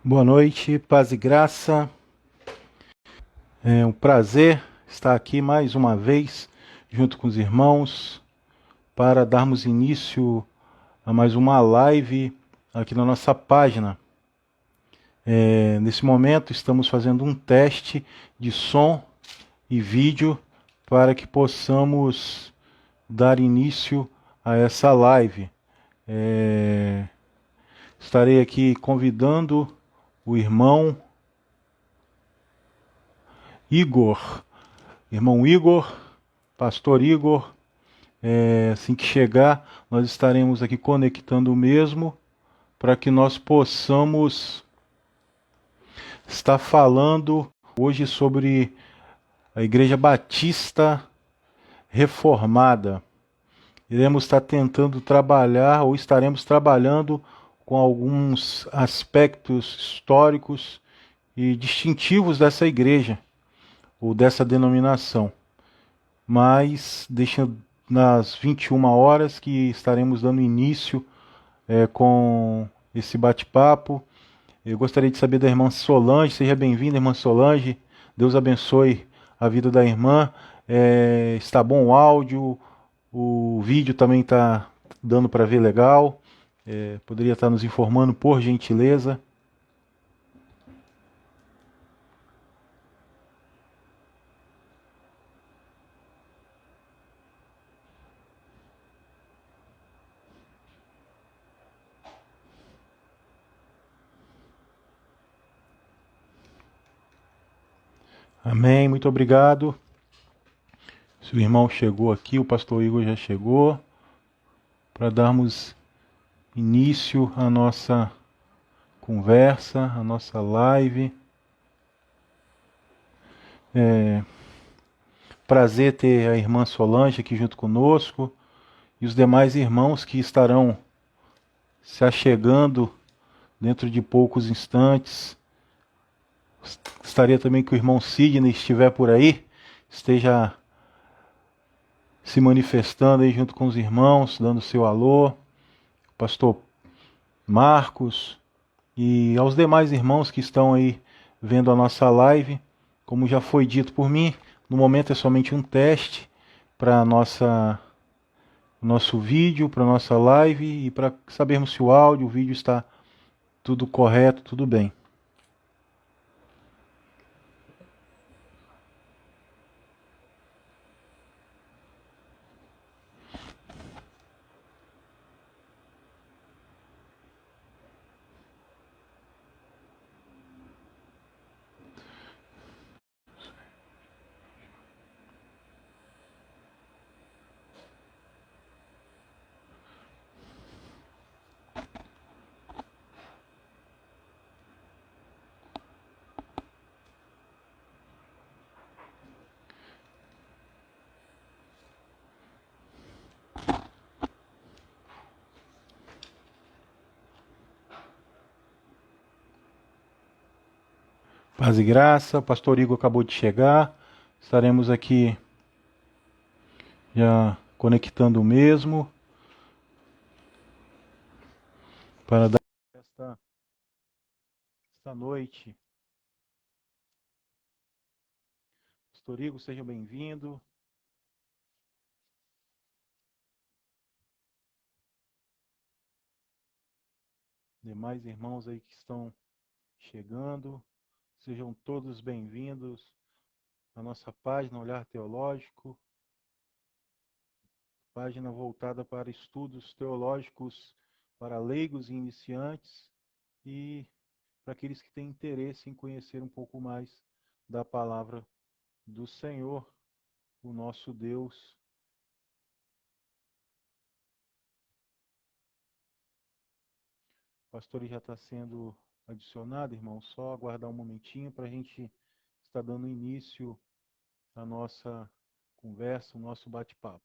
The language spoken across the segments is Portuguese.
Boa noite, paz e graça. É um prazer estar aqui mais uma vez, junto com os irmãos, para darmos início a mais uma live aqui na nossa página. Nesse momento, estamos fazendo um teste de som e vídeo para que possamos dar início a essa live. É, Estarei aqui convidando o irmão Igor. Irmão Igor, Pastor Igor, assim que chegar, nós estaremos aqui conectando o mesmo para que nós possamos estar falando hoje sobre a Igreja Batista Reformada. Iremos estar tentando trabalhar, ou estaremos trabalhando com alguns aspectos históricos e distintivos dessa igreja, ou dessa denominação. Mas deixa nas 21 horas que estaremos dando início com esse bate-papo. Eu gostaria de saber da irmã Solange. Seja bem-vinda, irmã Solange. Deus abençoe a vida da irmã. Está bom o áudio, o vídeo também está dando para ver legal. Poderia estar nos informando, por gentileza. Amém, muito obrigado. Se o irmão chegou aqui, o pastor Igor já chegou, para darmos início à nossa conversa, à nossa live. É prazer ter a irmã Solange aqui junto conosco e os demais irmãos que estarão se achegando dentro de poucos instantes. Gostaria também que o irmão Sidney estiver por aí, esteja se manifestando aí junto com os irmãos, dando seu alô. O pastor Marcos e aos demais irmãos que estão aí vendo a nossa live. Como já foi dito por mim, no momento é somente um teste para nosso vídeo, para nossa live e para sabermos se o áudio, o vídeo está tudo correto, tudo bem. Paz e graça, o pastor Igor acabou de chegar, estaremos aqui já conectando o mesmo para dar esta noite. Pastor Igor, seja bem-vindo. Demais irmãos aí que estão chegando, sejam todos bem-vindos à nossa página Olhar Teológico, página voltada para estudos teológicos para leigos e iniciantes e para aqueles que têm interesse em conhecer um pouco mais da palavra do Senhor, o nosso Deus. O pastor já está sendo adicionado, irmão, só aguardar um momentinho para a gente estar dando início à nossa conversa, o nosso bate-papo.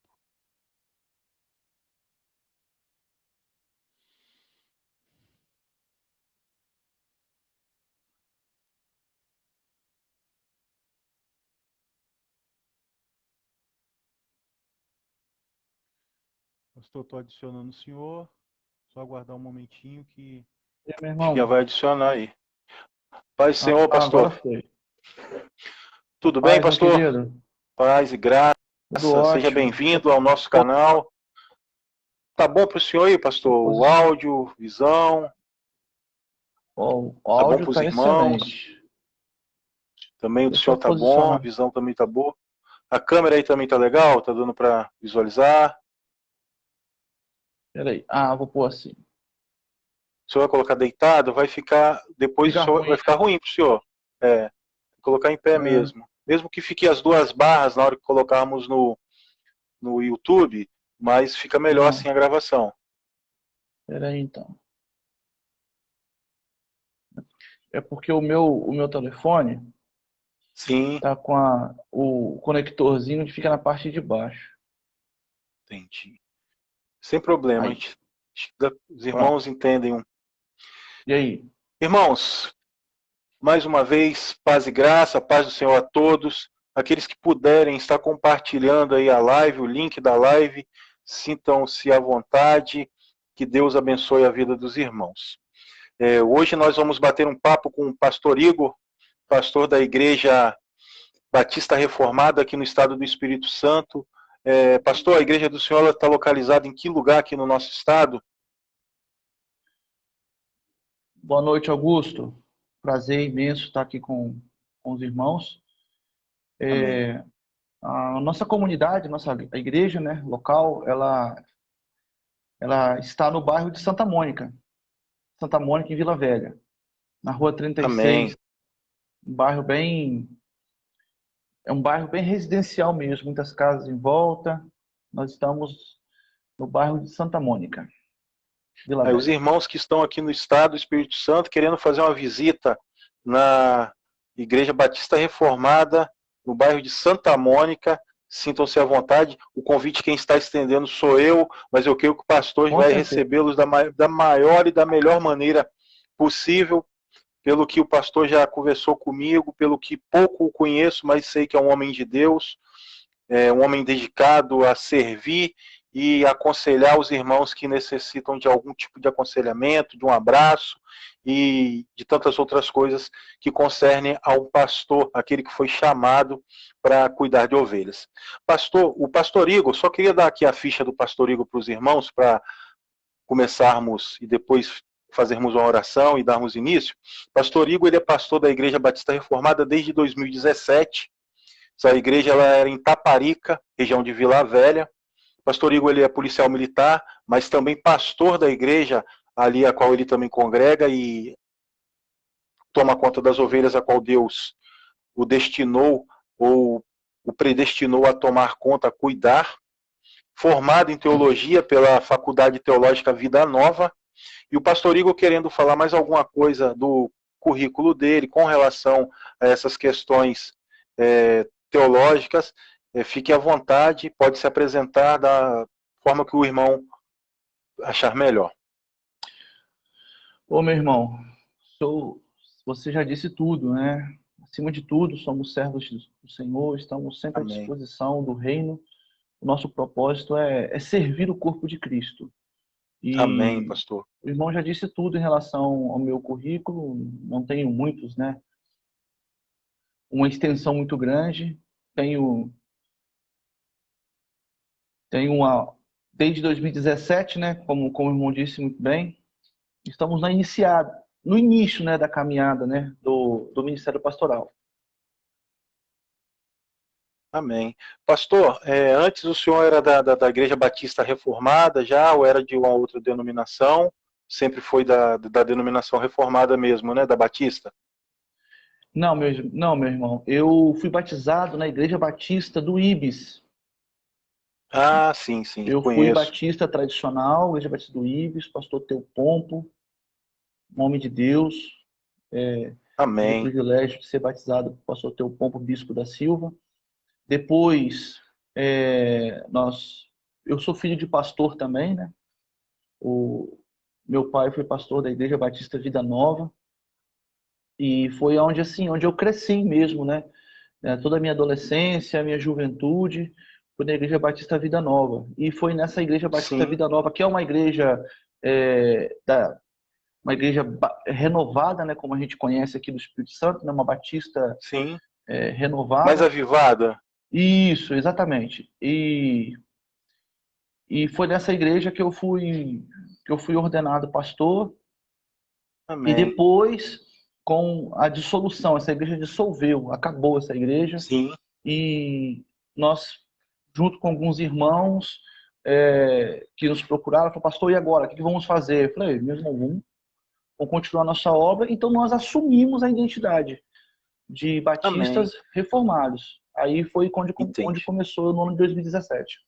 Pastor, estou adicionando o senhor, só aguardar um momentinho que E aí, meu acho que já irmão? vai adicionar aí. Paz do Senhor, Agora pastor. foi. Tudo bem, Paz, meu pastor? querido. Paz e graça. Tudo Seja ótimo. bem-vindo ao nosso canal. Tá bom para o senhor aí, pastor? O áudio, visão? O Tá bom áudio para os está irmãos? excelente. Também o do Deixa eu senhor tá bom, a posicionar. visão também tá boa. A câmera aí também tá legal? Tá dando para visualizar? Peraí. Vou pôr assim. O senhor vai colocar deitado? Vai ficar. Depois o Fica senhor vai ruim. ficar ruim para o senhor. É, colocar em pé É, mesmo. Mesmo que fique as duas barras na hora que colocarmos no YouTube, mas fica melhor não. assim a gravação. Peraí, então. É porque o meu telefone Sim, tá com o conectorzinho que fica na parte de baixo. entendi. Sem problema, Aí, os pronto. irmãos entendem. E aí? Irmãos, mais uma vez, paz e graça, paz do Senhor a todos. Aqueles que puderem estar compartilhando aí a live, o link da live, sintam-se à vontade, que Deus abençoe a vida dos irmãos. Hoje nós vamos bater um papo com o pastor Igor, pastor da Igreja Batista Reformada aqui no estado do Espírito Santo. Pastor, a Igreja do Senhor está localizada em que lugar aqui no nosso estado? Boa noite, Augusto. Prazer imenso estar aqui com os irmãos. Amém. A nossa comunidade, nossa igreja, né, local, ela está no bairro de Santa Mônica, em Vila Velha, na rua Amém. 36, um bairro bem, é um bairro bem residencial mesmo, muitas casas em volta. Nós estamos no bairro de Santa Mônica, Vila Aí, os Velha. irmãos que estão aqui no estado do Espírito Santo querendo fazer uma visita na Igreja Batista Reformada, no bairro de Santa Mônica, sintam-se à vontade. O convite quem está estendendo sou eu, mas eu creio que o pastor Com vai certeza. recebê-los da maior e da melhor maneira possível, pelo que o pastor já conversou comigo, pelo que pouco o conheço, mas sei que é um homem de Deus, um homem dedicado a servir e aconselhar os irmãos que necessitam de algum tipo de aconselhamento, de um abraço e de tantas outras coisas que concernem ao pastor, aquele que foi chamado para cuidar de ovelhas. Pastor, o pastor Igor, só queria dar aqui a ficha do pastor Igor para os irmãos, para começarmos e depois fazermos uma oração e darmos início. Pastor Igor, ele é pastor da Igreja Batista Reformada desde 2017. Essa igreja ela era em Taparica, região de Vila Velha. Pastor Igor ele é policial militar, mas também pastor da igreja ali a qual ele também congrega e toma conta das ovelhas a qual Deus o destinou ou o predestinou a tomar conta, a cuidar. Formado em teologia pela Faculdade Teológica Vida Nova. E o pastor Igor querendo falar mais alguma coisa do currículo dele com relação a essas questões teológicas, fique à vontade, pode se apresentar da forma que o irmão achar melhor. Ô, meu irmão, você já disse tudo, né? Acima de tudo, somos servos do Senhor, estamos sempre à Amém. disposição do reino. O nosso propósito é servir o corpo de Cristo. Amém, E pastor. o irmão já disse tudo em relação ao meu currículo, não tenho muitos, né? Uma extensão muito grande. Tenho, tenho uma. Desde 2017, né? Como o irmão disse muito bem, estamos no início, né, da caminhada, né, do Ministério Pastoral. Amém. Pastor, antes o senhor era da Igreja Batista Reformada já, ou era de uma outra denominação? Sempre foi da denominação reformada mesmo, né? Da Batista? Não, meu irmão. Eu fui batizado na Igreja Batista do Ibis. Ah, sim, sim, Eu fui conheço. batista tradicional, Igreja Batista do Ibis, pastor Teopompo, um homem de Deus. Tive o Amém. privilégio de ser batizado por pastor Teopompo, bispo da Silva. Depois, eu sou filho de pastor também, né? O meu pai foi pastor da Igreja Batista Vida Nova. E foi onde eu cresci mesmo, né? Toda a minha adolescência, a minha juventude, foi na Igreja Batista Vida Nova. E foi nessa Igreja Batista Sim, Vida Nova, que é uma igreja uma igreja renovada, né, como a gente conhece aqui do Espírito Santo, né, uma batista Sim. Mais renovada. avivada. Isso, exatamente. E foi nessa igreja que eu fui ordenado pastor. E Amém. depois, com a dissolução, essa igreja dissolveu, acabou essa igreja. Sim. E nós, junto com alguns irmãos que nos procuraram, falaram, pastor, e agora? O que vamos fazer? Eu falei, meu irmão, vamos continuar nossa obra. Então nós assumimos a identidade de Amém. batistas reformados. Aí foi onde Entendi. começou no ano de 2017.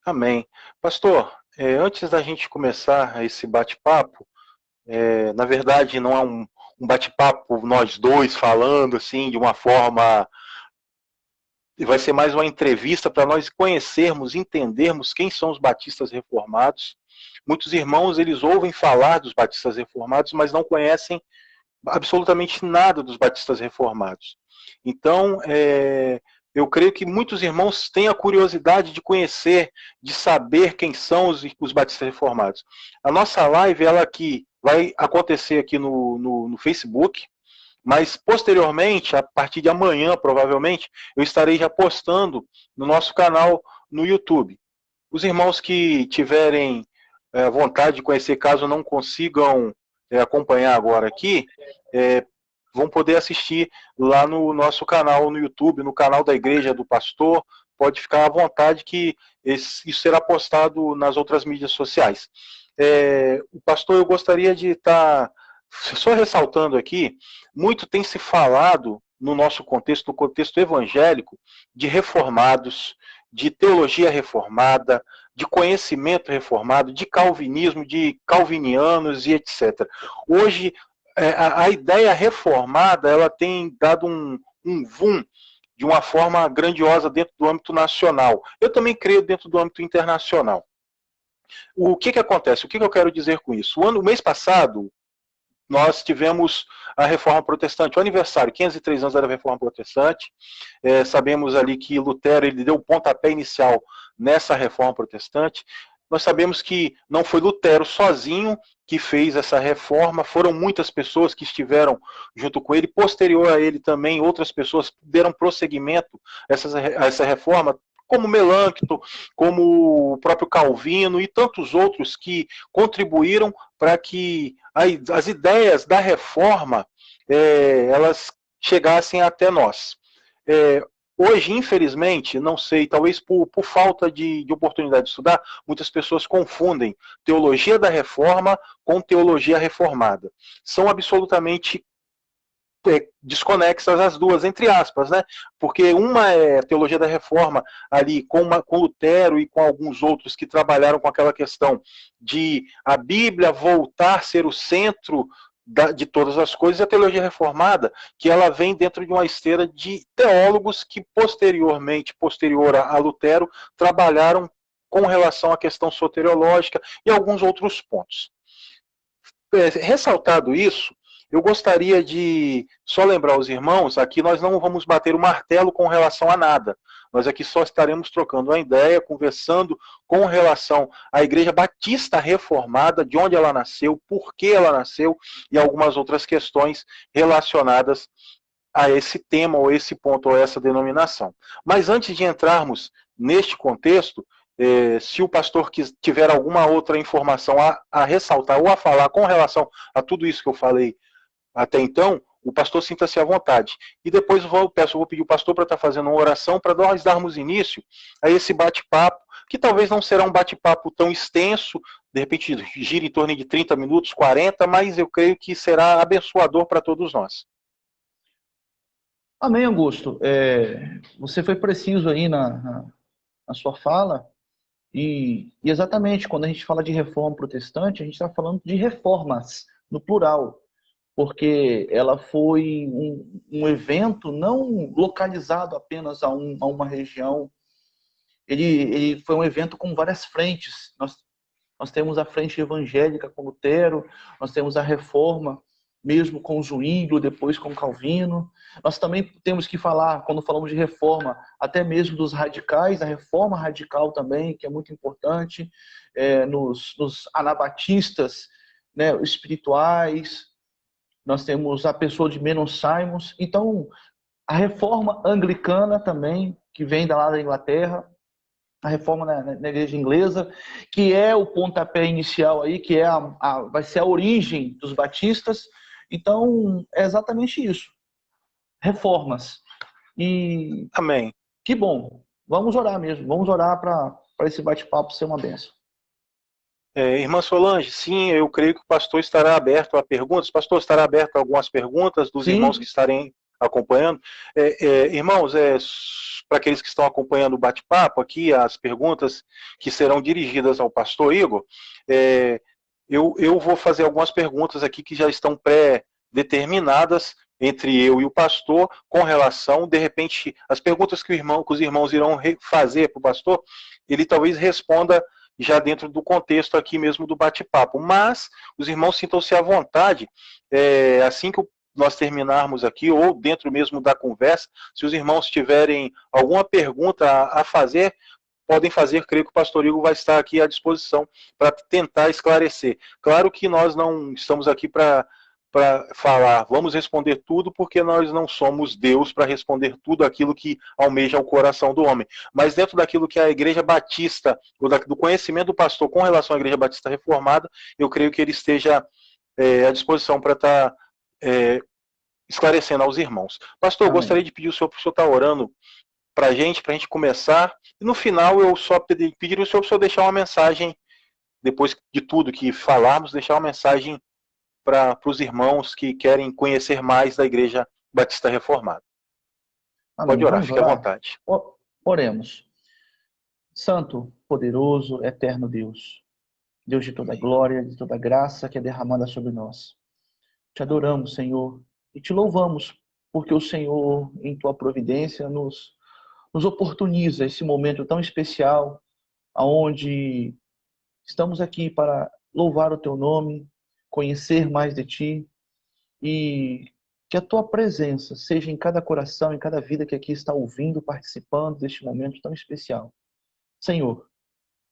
Amém. Pastor, antes da gente começar esse bate-papo, na verdade não é um bate-papo nós dois falando assim de uma forma. Vai ser mais uma entrevista para nós conhecermos, entendermos quem são os batistas reformados. Muitos irmãos, eles ouvem falar dos batistas reformados, mas não conhecem absolutamente nada dos batistas reformados. Então, eu creio que muitos irmãos têm a curiosidade de conhecer, de saber quem são os batistas reformados. A nossa live, ela aqui vai acontecer aqui no Facebook, mas posteriormente, a partir de amanhã, provavelmente, eu estarei já postando no nosso canal no YouTube. Os irmãos que tiverem vontade de conhecer, caso não consigam acompanhar agora aqui, vão poder assistir lá no nosso canal no YouTube, no canal da Igreja do Pastor. Pode ficar à vontade que isso será postado nas outras mídias sociais. O pastor, eu gostaria de estar só ressaltando aqui, muito tem se falado no nosso contexto, no contexto evangélico, de reformados, de teologia reformada, de conhecimento reformado, de calvinismo, de calvinianos e etc. Hoje, a ideia reformada, ela tem dado um boom de uma forma grandiosa dentro do âmbito nacional. Eu também creio dentro do âmbito internacional. O que acontece? O que eu quero dizer com isso? O mês passado, nós tivemos a Reforma Protestante, o aniversário, 503 anos da Reforma Protestante. Sabemos ali que Lutero ele deu o pontapé inicial nessa Reforma Protestante. Nós sabemos que não foi Lutero sozinho que fez essa reforma, foram muitas pessoas que estiveram junto com ele. Posterior a ele também, outras pessoas deram prosseguimento a essa reforma, como Melâncto, como o próprio Calvino e tantos outros que contribuíram para que as ideias da reforma elas chegassem até nós. Hoje, infelizmente, não sei, talvez por falta de oportunidade de estudar, muitas pessoas confundem teologia da reforma com teologia reformada. São absolutamente desconexas as duas, entre aspas, né? Porque uma é a teologia da reforma ali com Lutero e com alguns outros que trabalharam com aquela questão de a Bíblia voltar a ser o centro de todas as coisas, e a teologia reformada, que ela vem dentro de uma esteira de teólogos que posterior a Lutero, trabalharam com relação à questão soteriológica e alguns outros pontos. Ressaltado isso, eu gostaria de só lembrar os irmãos, aqui nós não vamos bater o martelo com relação a nada. Nós aqui só estaremos trocando uma ideia, conversando com relação à Igreja Batista Reformada, de onde ela nasceu, por que ela nasceu e algumas outras questões relacionadas a esse tema, ou esse ponto, ou essa denominação. Mas antes de entrarmos neste contexto, se o pastor tiver alguma outra informação a ressaltar ou a falar com relação a tudo isso que eu falei até então, o pastor sinta-se à vontade. E depois vou pedir o pastor para estar fazendo uma oração para nós darmos início a esse bate-papo, que talvez não será um bate-papo tão extenso, de repente gira em torno de 30 minutos, 40, mas eu creio que será abençoador para todos nós. Amém, Augusto. Você foi preciso aí na sua fala. E exatamente, quando a gente fala de reforma protestante, a gente está falando de reformas, no plural, porque ela foi um evento não localizado apenas a uma região, ele foi um evento com várias frentes. Nós temos a frente evangélica com Lutero, nós temos a reforma, mesmo com Zwinglio, depois com Calvino. Nós também temos que falar, quando falamos de reforma, até mesmo dos radicais, a reforma radical também, que é muito importante, nos anabatistas, né, espirituais, nós temos a pessoa de Menon Simons. Então, a reforma anglicana também, que vem lá da Inglaterra, a reforma na igreja inglesa, que é o pontapé inicial aí, que é vai ser a origem dos batistas. Então, é exatamente isso. Reformas. E Amém. que bom. Vamos orar mesmo. Vamos orar para esse bate-papo ser uma bênção. Irmã Solange, sim, eu creio que o pastor estará aberto a perguntas. Pastor, estará aberto a algumas perguntas dos irmãos que Sim. estarem acompanhando. Irmãos, para aqueles que estão acompanhando o bate-papo aqui, as perguntas que serão dirigidas ao pastor Igor, eu vou fazer algumas perguntas aqui que já estão pré-determinadas entre eu e o pastor com relação, de repente, as perguntas que os irmãos irão fazer para o pastor, ele talvez responda já dentro do contexto aqui mesmo do bate-papo. Mas os irmãos sintam-se à vontade, assim que nós terminarmos aqui, ou dentro mesmo da conversa, se os irmãos tiverem alguma pergunta a fazer, podem fazer, creio que o pastor Igor vai estar aqui à disposição para tentar esclarecer. Claro que nós não estamos aqui para falar, vamos responder tudo, porque nós não somos Deus para responder tudo aquilo que almeja o coração do homem. Mas dentro daquilo que a Igreja Batista, do conhecimento do pastor com relação à Igreja Batista Reformada, eu creio que ele esteja à disposição para estar esclarecendo aos irmãos. Pastor, eu gostaria de pedir o senhor para o senhor estar orando para a gente começar. E no final eu só pediria o senhor para o senhor deixar uma mensagem, depois de tudo que falarmos, deixar uma mensagem para os irmãos que querem conhecer mais da Igreja Batista Reformada. Amém. Pode orar, Vamos fique à orar? vontade. Oremos. Santo, poderoso, eterno Deus, Deus de toda Amém. glória, de toda graça que é derramada sobre nós. Te adoramos, Senhor, e te louvamos, porque o Senhor, em tua providência, nos oportuniza esse momento tão especial, onde estamos aqui para louvar o teu nome, conhecer mais de ti, e que a tua presença seja em cada coração, em cada vida que aqui está ouvindo, participando deste momento tão especial. Senhor,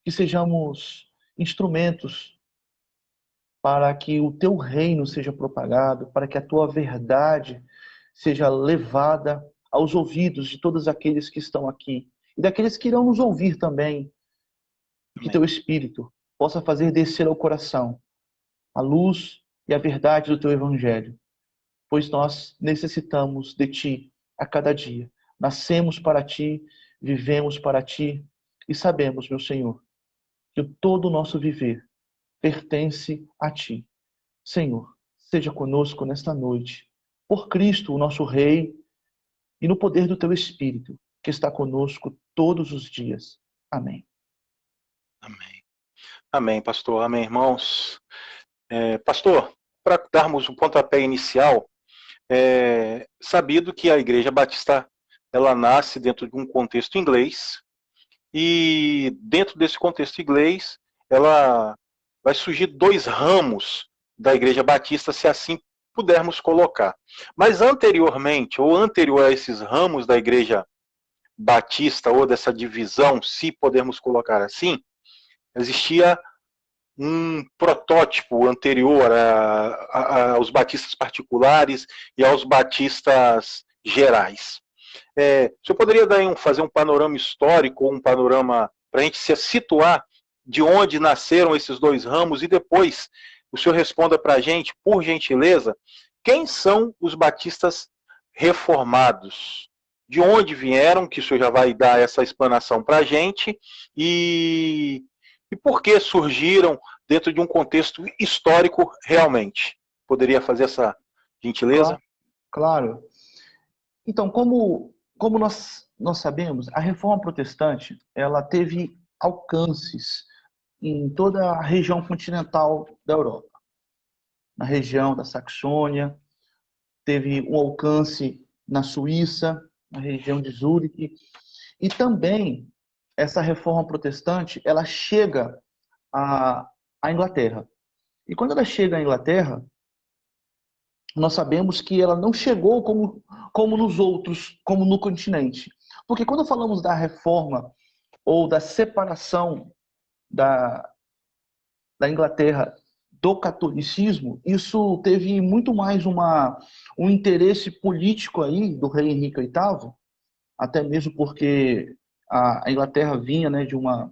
que sejamos instrumentos para que o teu reino seja propagado, para que a tua verdade seja levada aos ouvidos de todos aqueles que estão aqui e daqueles que irão nos ouvir também, e que teu Espírito possa fazer descer ao coração a luz e a verdade do teu evangelho, pois nós necessitamos de ti a cada dia. Nascemos para ti, vivemos para ti e sabemos, meu Senhor, que todo o nosso viver pertence a ti. Senhor, seja conosco nesta noite, por Cristo, o nosso Rei, e no poder do teu Espírito, que está conosco todos os dias. Amém. Amém. Amém, pastor. Amém, irmãos. Pastor, para darmos o pontapé inicial, sabido que a Igreja Batista ela nasce dentro de um contexto inglês, e dentro desse contexto inglês, ela vai surgir dois ramos da Igreja Batista, se assim pudermos colocar. Mas anteriormente, ou anterior a esses ramos da Igreja Batista, ou dessa divisão, se podemos colocar assim, existia um protótipo anterior aos batistas particulares e aos batistas gerais. O senhor poderia fazer um panorama histórico, um panorama para a gente se situar de onde nasceram esses dois ramos, e depois o senhor responda para a gente, por gentileza, quem são os batistas reformados? De onde vieram, que o senhor já vai dar essa explanação para a gente, e por que surgiram dentro de um contexto histórico realmente? Poderia fazer essa gentileza? Claro. Então, como nós sabemos, a Reforma Protestante ela teve alcances em toda a região continental da Europa. Na região da Saxônia, teve um alcance na Suíça, na região de Zurique, e também essa Reforma Protestante ela chega à Inglaterra. E quando ela chega à Inglaterra, nós sabemos que ela não chegou como nos outros, como no continente. Porque quando falamos da reforma ou da separação da Inglaterra do catolicismo, isso teve muito mais um interesse político aí do rei Henrique VIII, até mesmo porque a Inglaterra vinha, né, de uma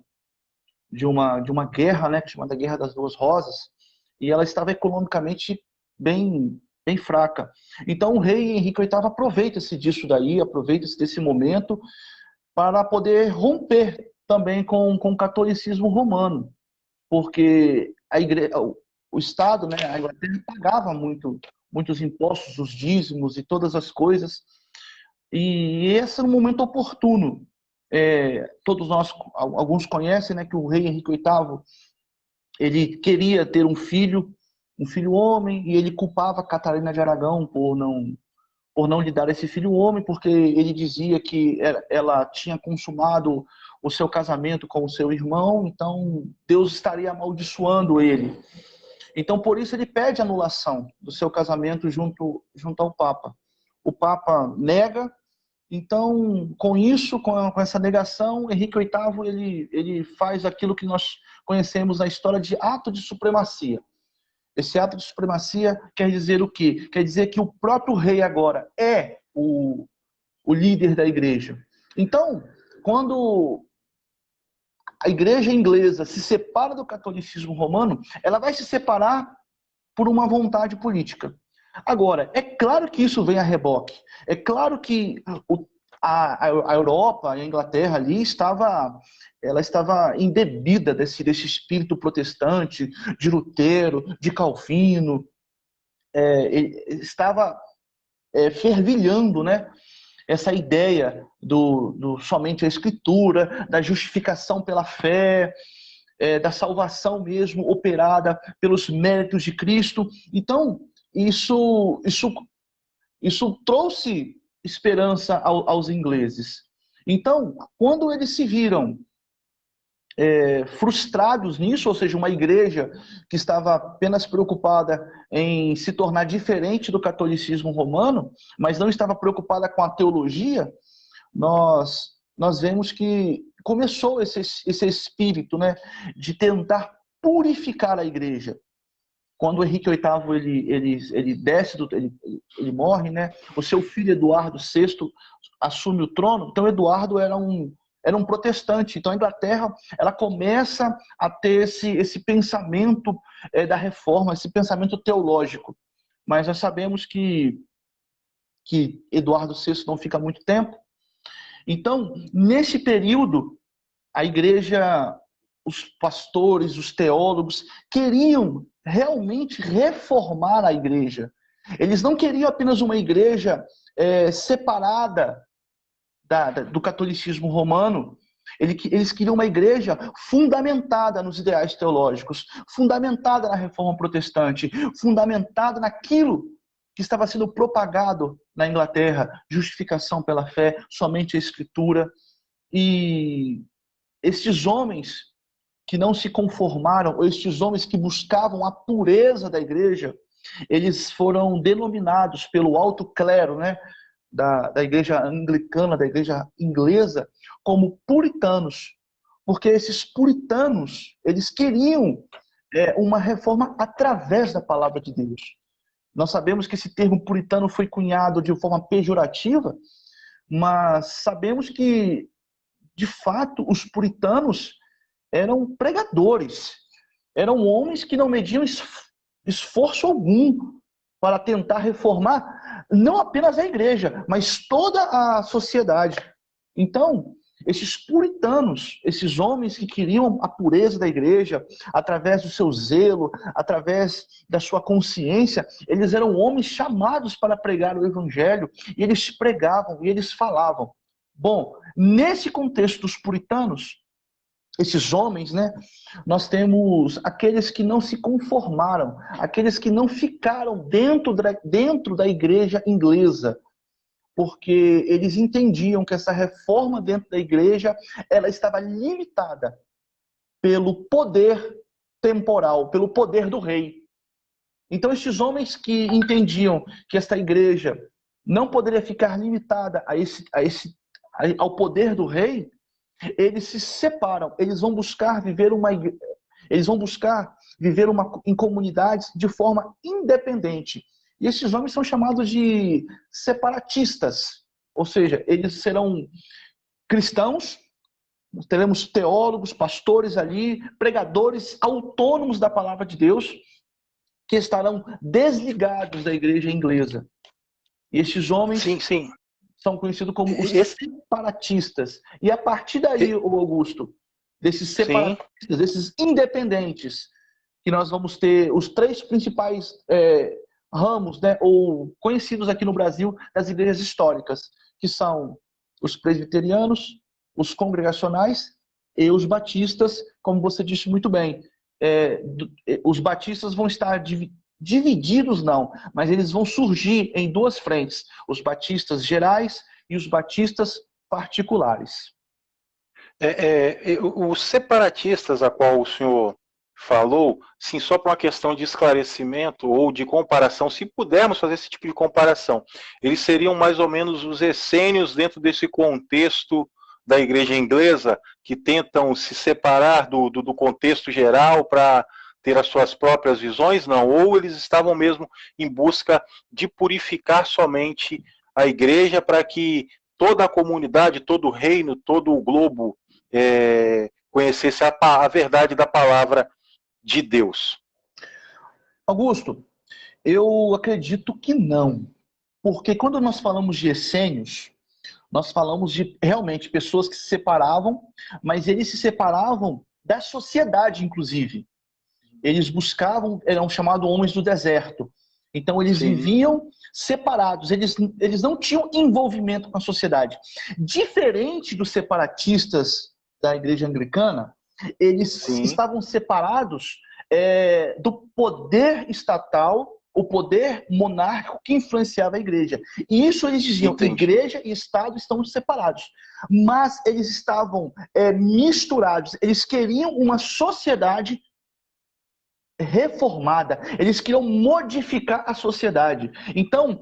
guerra, né, chamada Guerra das Duas Rosas, e ela estava economicamente bem fraca. Então o rei Henrique VIII aproveita-se disso daí, aproveita-se desse momento para poder romper também com o catolicismo romano, porque o Estado, né, a Inglaterra pagava muitos impostos, os dízimos e todas as coisas, e esse era um momento oportuno. Todos nós, alguns conhecem, né, que o rei Henrique VIII, ele queria ter um filho homem, e ele culpava Catarina de Aragão por não lhe dar esse filho homem, porque ele dizia que ela tinha consumado o seu casamento com o seu irmão, então Deus estaria amaldiçoando ele. Então, por isso, ele pede anulação do seu casamento junto ao Papa. O Papa nega. Então, com isso, com essa negação, Henrique VIII ele faz aquilo que nós conhecemos na história de ato de supremacia. Esse ato de supremacia quer dizer o quê? Quer dizer que o próprio rei agora é o líder da igreja. Então, quando a igreja inglesa se separa do catolicismo romano, ela vai se separar por uma vontade política. Agora, é claro que isso vem a reboque. É claro que a Europa, a Inglaterra ali, ela estava embebida desse espírito protestante, de Lutero, de Calvino. Estava fervilhando, né? Essa ideia do somente a Escritura, da justificação pela fé, da salvação mesmo operada pelos méritos de Cristo. Então, isso trouxe esperança aos ingleses. Então, quando eles se viram frustrados nisso, ou seja, uma igreja que estava apenas preocupada em se tornar diferente do catolicismo romano, mas não estava preocupada com a teologia, nós vemos que começou esse espírito, né, de tentar purificar a igreja. Quando Henrique VIII ele desce, ele morre, né? O seu filho Eduardo VI assume o trono. Então Eduardo era um protestante. Então a Inglaterra ela começa a ter esse pensamento da reforma, esse pensamento teológico. Mas nós sabemos que Eduardo VI não fica muito tempo. Então nesse período a igreja, os pastores, os teólogos queriam realmente reformar a igreja. Eles não queriam apenas uma igreja separada do catolicismo romano. Eles queriam uma igreja fundamentada nos ideais teológicos, fundamentada na reforma protestante, fundamentada naquilo que estava sendo propagado na Inglaterra, justificação pela fé, somente a Escritura. E estes homens que não se conformaram, ou estes homens que buscavam a pureza da igreja, eles foram denominados pelo alto clero, né, da igreja anglicana, da igreja inglesa, como puritanos. Porque esses puritanos, eles queriam uma reforma através da palavra de Deus. Nós sabemos que esse termo puritano foi cunhado de forma pejorativa, mas sabemos que, de fato, os puritanos eram pregadores, eram homens que não mediam esforço algum para tentar reformar não apenas a igreja, mas toda a sociedade. Então, esses puritanos, esses homens que queriam a pureza da igreja, através do seu zelo, através da sua consciência, eles eram homens chamados para pregar o evangelho, e eles pregavam, e eles falavam. Bom, nesse contexto dos puritanos, esses homens, né, nós temos aqueles que não se conformaram, aqueles que não ficaram dentro da igreja inglesa, porque eles entendiam que essa reforma dentro da igreja ela estava limitada pelo poder temporal, pelo poder do rei. Então, esses homens que entendiam que esta igreja não poderia ficar limitada ao poder do rei, eles se separam, eles vão buscar viver em comunidades de forma independente. E esses homens são chamados de separatistas, ou seja, eles serão cristãos, teremos teólogos, pastores ali, pregadores autônomos da palavra de Deus, que estarão desligados da igreja inglesa. E esses homens são conhecidos como os separatistas. E a partir daí, o Augusto, desses separatistas, desses independentes, que nós vamos ter os três principais ramos, né, ou conhecidos aqui no Brasil, das igrejas históricas, que são os presbiterianos, os congregacionais e os batistas, como você disse muito bem. Os batistas vão estar divididos, não, mas eles vão surgir em duas frentes, os batistas gerais e os batistas particulares. Os separatistas a qual o senhor falou, sim, só para uma questão de esclarecimento ou de comparação, se pudermos fazer esse tipo de comparação, eles seriam mais ou menos os essênios dentro desse contexto da igreja inglesa, que tentam se separar do contexto geral para ter as suas próprias visões, não, ou eles estavam mesmo em busca de purificar somente a igreja para que toda a comunidade, todo o reino, todo o globo conhecesse a verdade da palavra de Deus. Augusto, eu acredito que não, porque quando nós falamos de essênios, nós falamos de realmente pessoas que se separavam, mas eles se separavam da sociedade, inclusive. Eles buscavam, eram chamados homens do deserto. Então eles viviam separados, eles não tinham envolvimento com a sociedade. Diferente dos separatistas da igreja anglicana, eles estavam separados do poder estatal, o poder monárquico que influenciava a igreja. E isso eles diziam, igreja e Estado estão separados. Mas eles estavam misturados, eles queriam uma sociedade reformada, eles queriam modificar a sociedade. Então,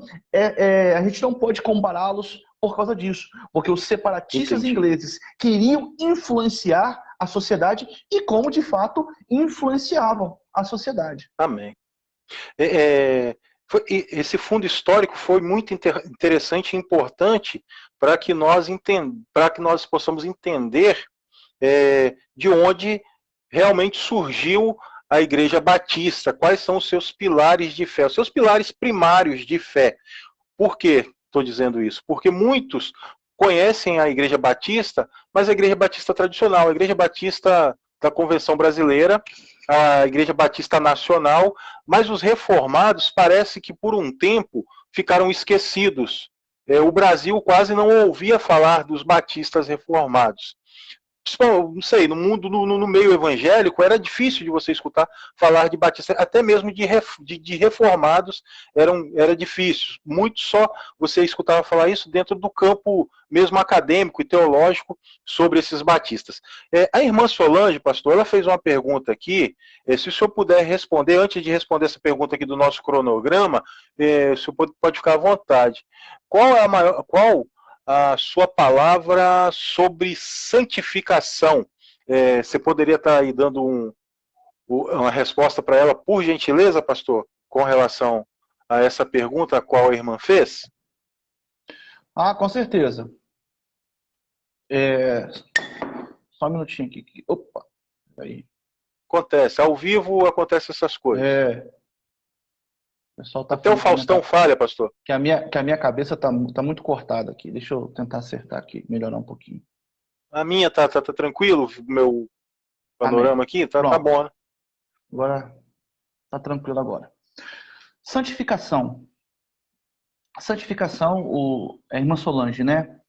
a gente não pode compará-los por causa disso, porque os separatistas ingleses queriam influenciar a sociedade e como, de fato, influenciavam a sociedade. Amém. Esse fundo histórico foi muito interessante e importante para que nós possamos entender de onde realmente surgiu a Igreja Batista, quais são os seus pilares de fé, os seus pilares primários de fé. Por que estou dizendo isso? Porque muitos conhecem a Igreja Batista, mas a Igreja Batista tradicional, a Igreja Batista da Convenção Brasileira, a Igreja Batista Nacional, mas os reformados parece que por um tempo ficaram esquecidos. O Brasil quase não ouvia falar dos batistas reformados. Não sei, no mundo, no meio evangélico, era difícil de você escutar falar de batista, até mesmo de reformados era difícil. Muito só você escutava falar isso dentro do campo mesmo acadêmico e teológico sobre esses batistas. A irmã Solange, pastor, ela fez uma pergunta aqui, se o senhor puder responder, antes de responder essa pergunta aqui do nosso cronograma, o senhor pode ficar à vontade. Qual a sua palavra sobre santificação? Você poderia estar aí dando uma resposta para ela, por gentileza, pastor, com relação a essa pergunta a qual a irmã fez? Com certeza. Só um minutinho aqui. Opa, aí. Acontece, ao vivo acontecem essas coisas. Até o Faustão falha, pastor. Que a minha cabeça tá muito cortada aqui. Deixa eu tentar acertar aqui, melhorar um pouquinho. A minha tá tranquilo? Meu panorama aqui? Tá bom, né? Agora, tá tranquilo agora. Santificação. Santificação, a irmã Solange, né?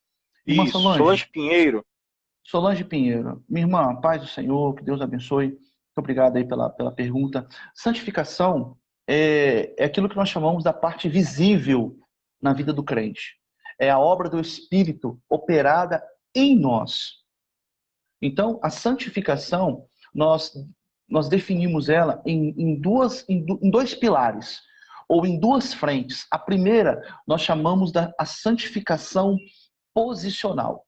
Irmã Isso, Solange Pinheiro. Solange Pinheiro. Minha irmã, paz do Senhor, que Deus abençoe. Muito obrigado aí pela pergunta. Santificação é aquilo que nós chamamos da parte visível na vida do crente. É a obra do Espírito operada em nós. Então, a santificação, nós definimos ela em dois pilares, ou em duas frentes. A primeira, nós chamamos a santificação posicional.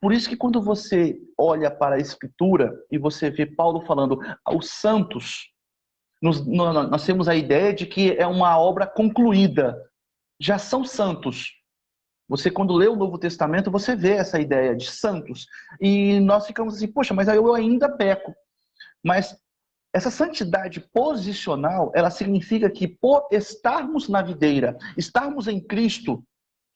Por isso que quando você olha para a Escritura e você vê Paulo falando aos santos, Nós temos a ideia de que é uma obra concluída. Já são santos. Você, quando lê o Novo Testamento, você vê essa ideia de santos. E nós ficamos assim, poxa, mas eu ainda peco. Mas essa santidade posicional, ela significa que por estarmos na videira, estarmos em Cristo,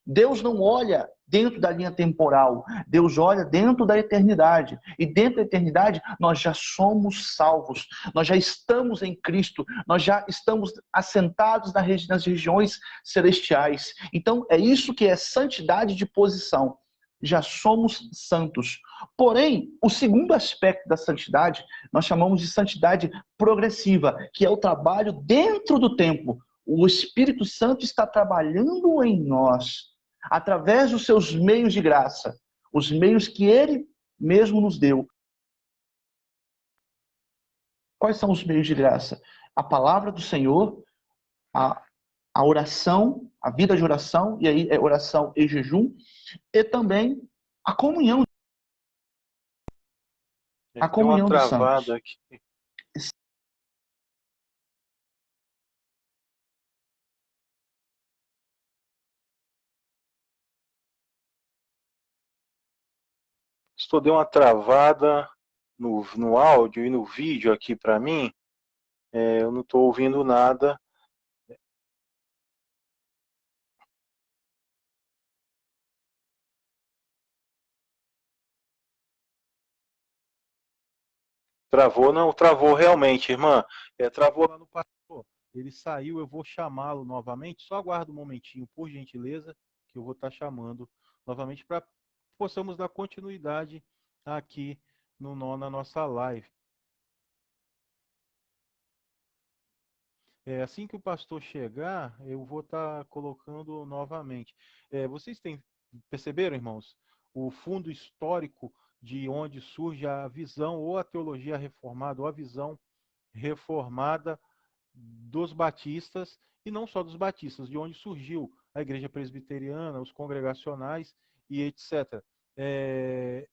Deus não olha dentro da linha temporal, Deus olha dentro da eternidade. E dentro da eternidade, nós já somos salvos, nós já estamos em Cristo, nós já estamos assentados nas regiões celestiais. Então, é isso que é santidade de posição. Já somos santos. Porém, o segundo aspecto da santidade, nós chamamos de santidade progressiva, que é o trabalho dentro do tempo. O Espírito Santo está trabalhando em nós, através dos seus meios de graça, os meios que Ele mesmo nos deu. Quais são os meios de graça? A palavra do Senhor, a oração, a vida de oração, e aí é oração e jejum, e também a comunhão. A comunhão dos santos. Aqui. Estou deu uma travada no áudio e no vídeo aqui para mim. Eu não estou ouvindo nada. Travou? Não, travou realmente, irmã. Travou lá no pastor. Ele saiu, eu vou chamá-lo novamente. Só aguarda um momentinho, por gentileza, que eu vou estar chamando novamente para possamos dar continuidade aqui na nossa live. Assim que o pastor chegar, eu vou estar colocando novamente. Vocês perceberam, irmãos, o fundo histórico de onde surge a visão ou a teologia reformada ou a visão reformada dos batistas, e não só dos batistas, de onde surgiu a igreja presbiteriana, os congregacionais e etc.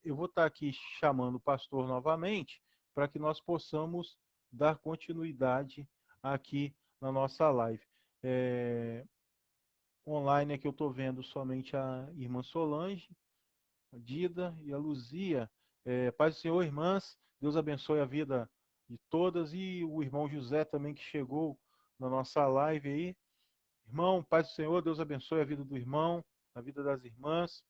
Eu vou estar aqui chamando o pastor novamente para que nós possamos dar continuidade aqui na nossa live. Online aqui eu estou vendo somente a irmã Solange, a Dida e a Luzia. Paz do Senhor, irmãs, Deus abençoe a vida de todas, e o irmão José também que chegou na nossa live aí. Irmão, paz do Senhor, Deus abençoe a vida do irmão, a vida das irmãs.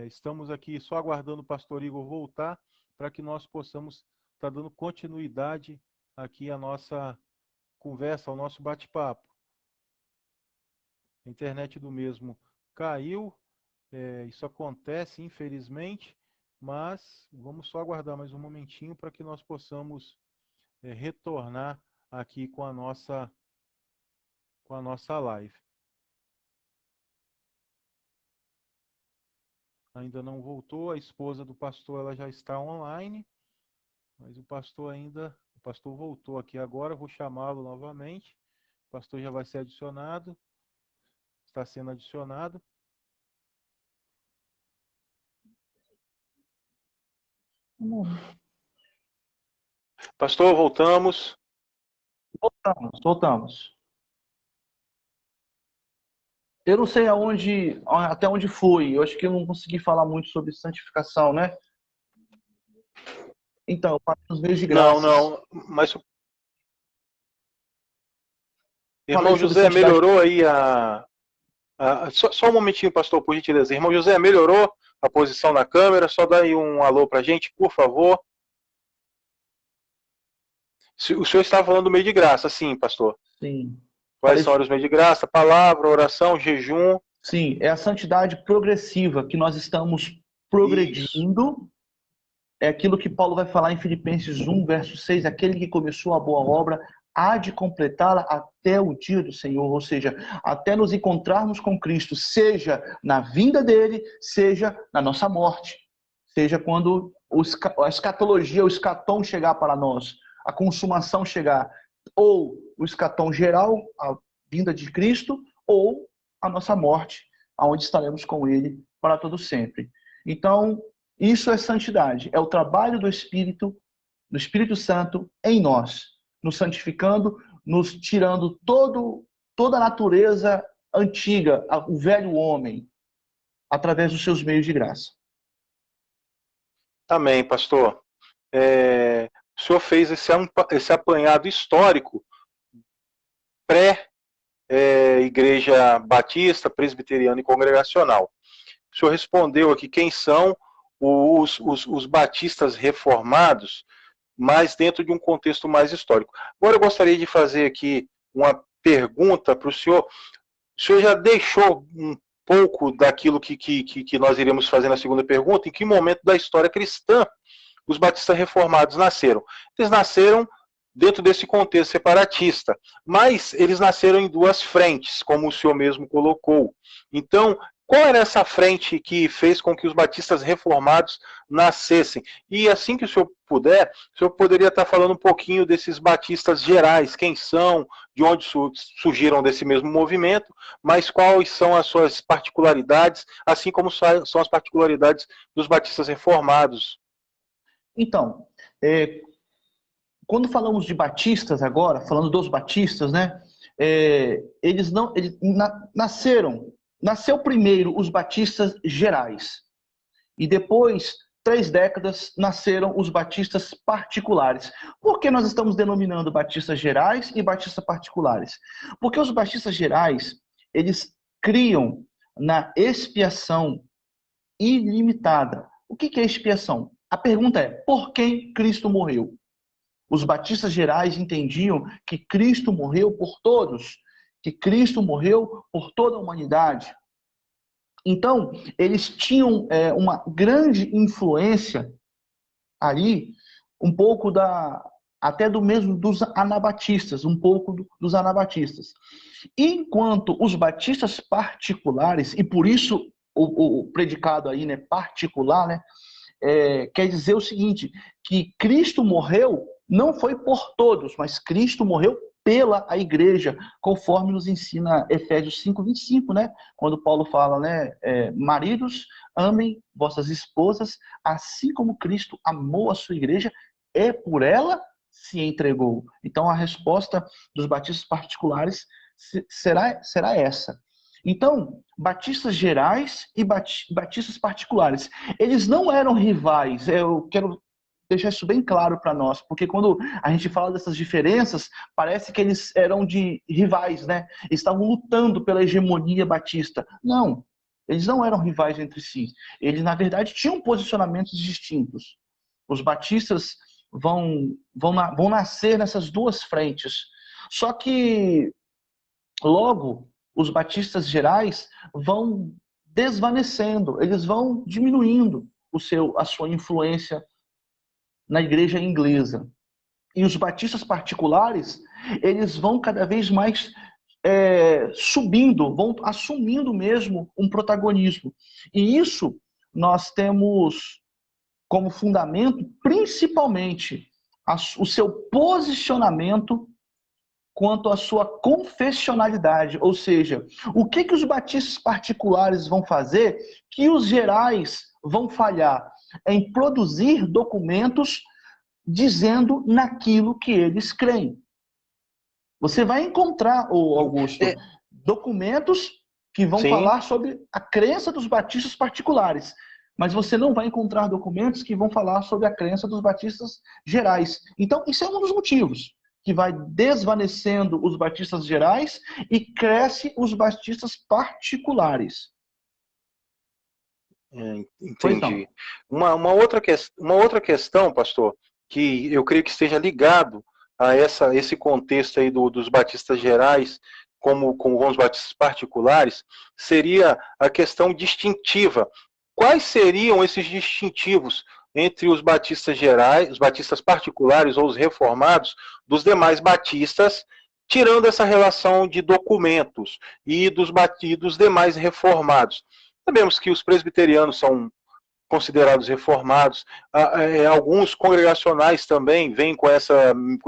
Estamos aqui só aguardando o pastor Igor voltar para que nós possamos estar dando continuidade aqui à nossa conversa, ao nosso bate-papo. A internet do mesmo caiu, isso acontece, infelizmente, mas vamos só aguardar mais um momentinho para que nós possamos retornar aqui com a nossa live. Ainda não voltou, a esposa do pastor ela já está online, mas o pastor voltou aqui agora, vou chamá-lo novamente. O pastor já vai ser adicionado, está sendo adicionado. Pastor, voltamos. Voltamos. Eu não sei até onde fui. Eu acho que eu não consegui falar muito sobre santificação, né? Então, para os meios de graça. Não, mas irmão José melhorou aí só um momentinho, pastor, por gentileza. Irmão José, melhorou a posição na câmera? Só dá aí um alô pra gente, por favor. O senhor estava falando do meio de graça, sim, pastor. Sim. Quais são os meios de graça? Palavra, oração, jejum. Sim, é a santidade progressiva que nós estamos progredindo. Isso. É aquilo que Paulo vai falar em Filipenses 1, verso 6. Aquele que começou a boa obra há de completá-la até o dia do Senhor. Ou seja, até nos encontrarmos com Cristo, seja na vinda dele, seja na nossa morte. Seja quando a escatologia, o escatom chegar para nós, a consumação chegar, ou o escatom geral, a vinda de Cristo, ou a nossa morte, aonde estaremos com Ele para todo sempre. Então, isso é santidade, é o trabalho do Espírito no Espírito Santo em nós, nos santificando, nos tirando toda a natureza antiga, o velho homem, através dos seus meios de graça. Amém, pastor. O senhor fez esse apanhado histórico pré-igreja batista, presbiteriana e congregacional. O senhor respondeu aqui quem são os batistas reformados, mas dentro de um contexto mais histórico. Agora eu gostaria de fazer aqui uma pergunta para o senhor. O senhor já deixou um pouco daquilo que nós iremos fazer na segunda pergunta. Em que momento da história cristã os batistas reformados nasceram? Eles nasceram dentro desse contexto separatista, mas eles nasceram em duas frentes, como o senhor mesmo colocou. Então, qual era essa frente que fez com que os batistas reformados nascessem? E assim que o senhor puder, o senhor poderia estar falando um pouquinho desses batistas gerais, quem são, de onde surgiram desse mesmo movimento, mas quais são as suas particularidades, assim como são as particularidades dos batistas reformados. Então, quando falamos de batistas agora, falando dos batistas, né? Nasceu primeiro os batistas gerais. E depois, 3 décadas, nasceram os batistas particulares. Por que nós estamos denominando batistas gerais e batistas particulares? Porque os batistas gerais, eles criam na expiação ilimitada. O que é expiação? A pergunta é, por quem Cristo morreu? Os batistas gerais entendiam que Cristo morreu por todos, que Cristo morreu por toda a humanidade. Então, eles tinham uma grande influência ali, um pouco até do mesmo dos anabatistas, um pouco dos anabatistas. Enquanto os batistas particulares, e por isso o predicado aí, né, particular, né, quer dizer o seguinte, que Cristo morreu não foi por todos, mas Cristo morreu pela a igreja, conforme nos ensina Efésios 5:25, né? Quando Paulo fala, né, maridos, amem vossas esposas, assim como Cristo amou a sua igreja, por ela se entregou. Então a resposta dos batistas particulares será essa. Então, batistas gerais e batistas particulares, eles não eram rivais. Eu quero deixar isso bem claro para nós, porque quando a gente fala dessas diferenças, parece que eles eram de rivais, né? Estavam lutando pela hegemonia batista. Não, eles não eram rivais entre si. Eles, na verdade, tinham posicionamentos distintos. Os batistas vão nascer nessas duas frentes. Só que, logo, os batistas gerais vão desvanecendo, eles vão diminuindo a sua influência na igreja inglesa. E os batistas particulares, eles vão cada vez mais subindo, vão assumindo mesmo um protagonismo. E isso nós temos como fundamento, principalmente, o seu posicionamento quanto à sua confessionalidade, ou seja, o que os batistas particulares vão fazer que os gerais vão falhar em produzir documentos dizendo naquilo que eles creem. Você vai encontrar, Augusto, documentos que vão falar sobre a crença dos batistas particulares, mas você não vai encontrar documentos que vão falar sobre a crença dos batistas gerais. Então, isso é um dos motivos que vai desvanecendo os batistas gerais e cresce os batistas particulares. Entendi. Uma outra questão, pastor, que eu creio que esteja ligado a esse contexto aí dos batistas gerais com os batistas particulares, seria a questão distintiva. Quais seriam esses distintivos entre os batistas gerais, os batistas particulares ou os reformados dos demais batistas, tirando essa relação de documentos e dos demais reformados? Sabemos que os presbiterianos são considerados reformados, alguns congregacionais também vêm com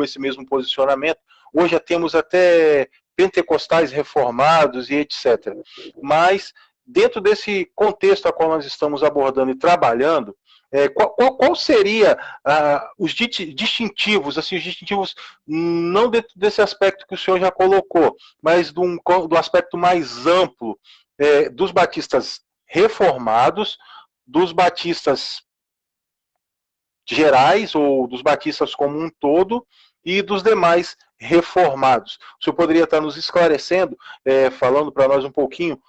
esse mesmo posicionamento. Hoje já temos até pentecostais reformados e etc. Mas, dentro desse contexto a qual nós estamos abordando e trabalhando, Qual seria os distintivos, assim, os distintivos não dentro desse aspecto que o senhor já colocou, mas do aspecto mais amplo dos batistas reformados, dos batistas gerais ou dos batistas como um todo e dos demais reformados. O senhor poderia estar nos esclarecendo, falando para nós um pouquinho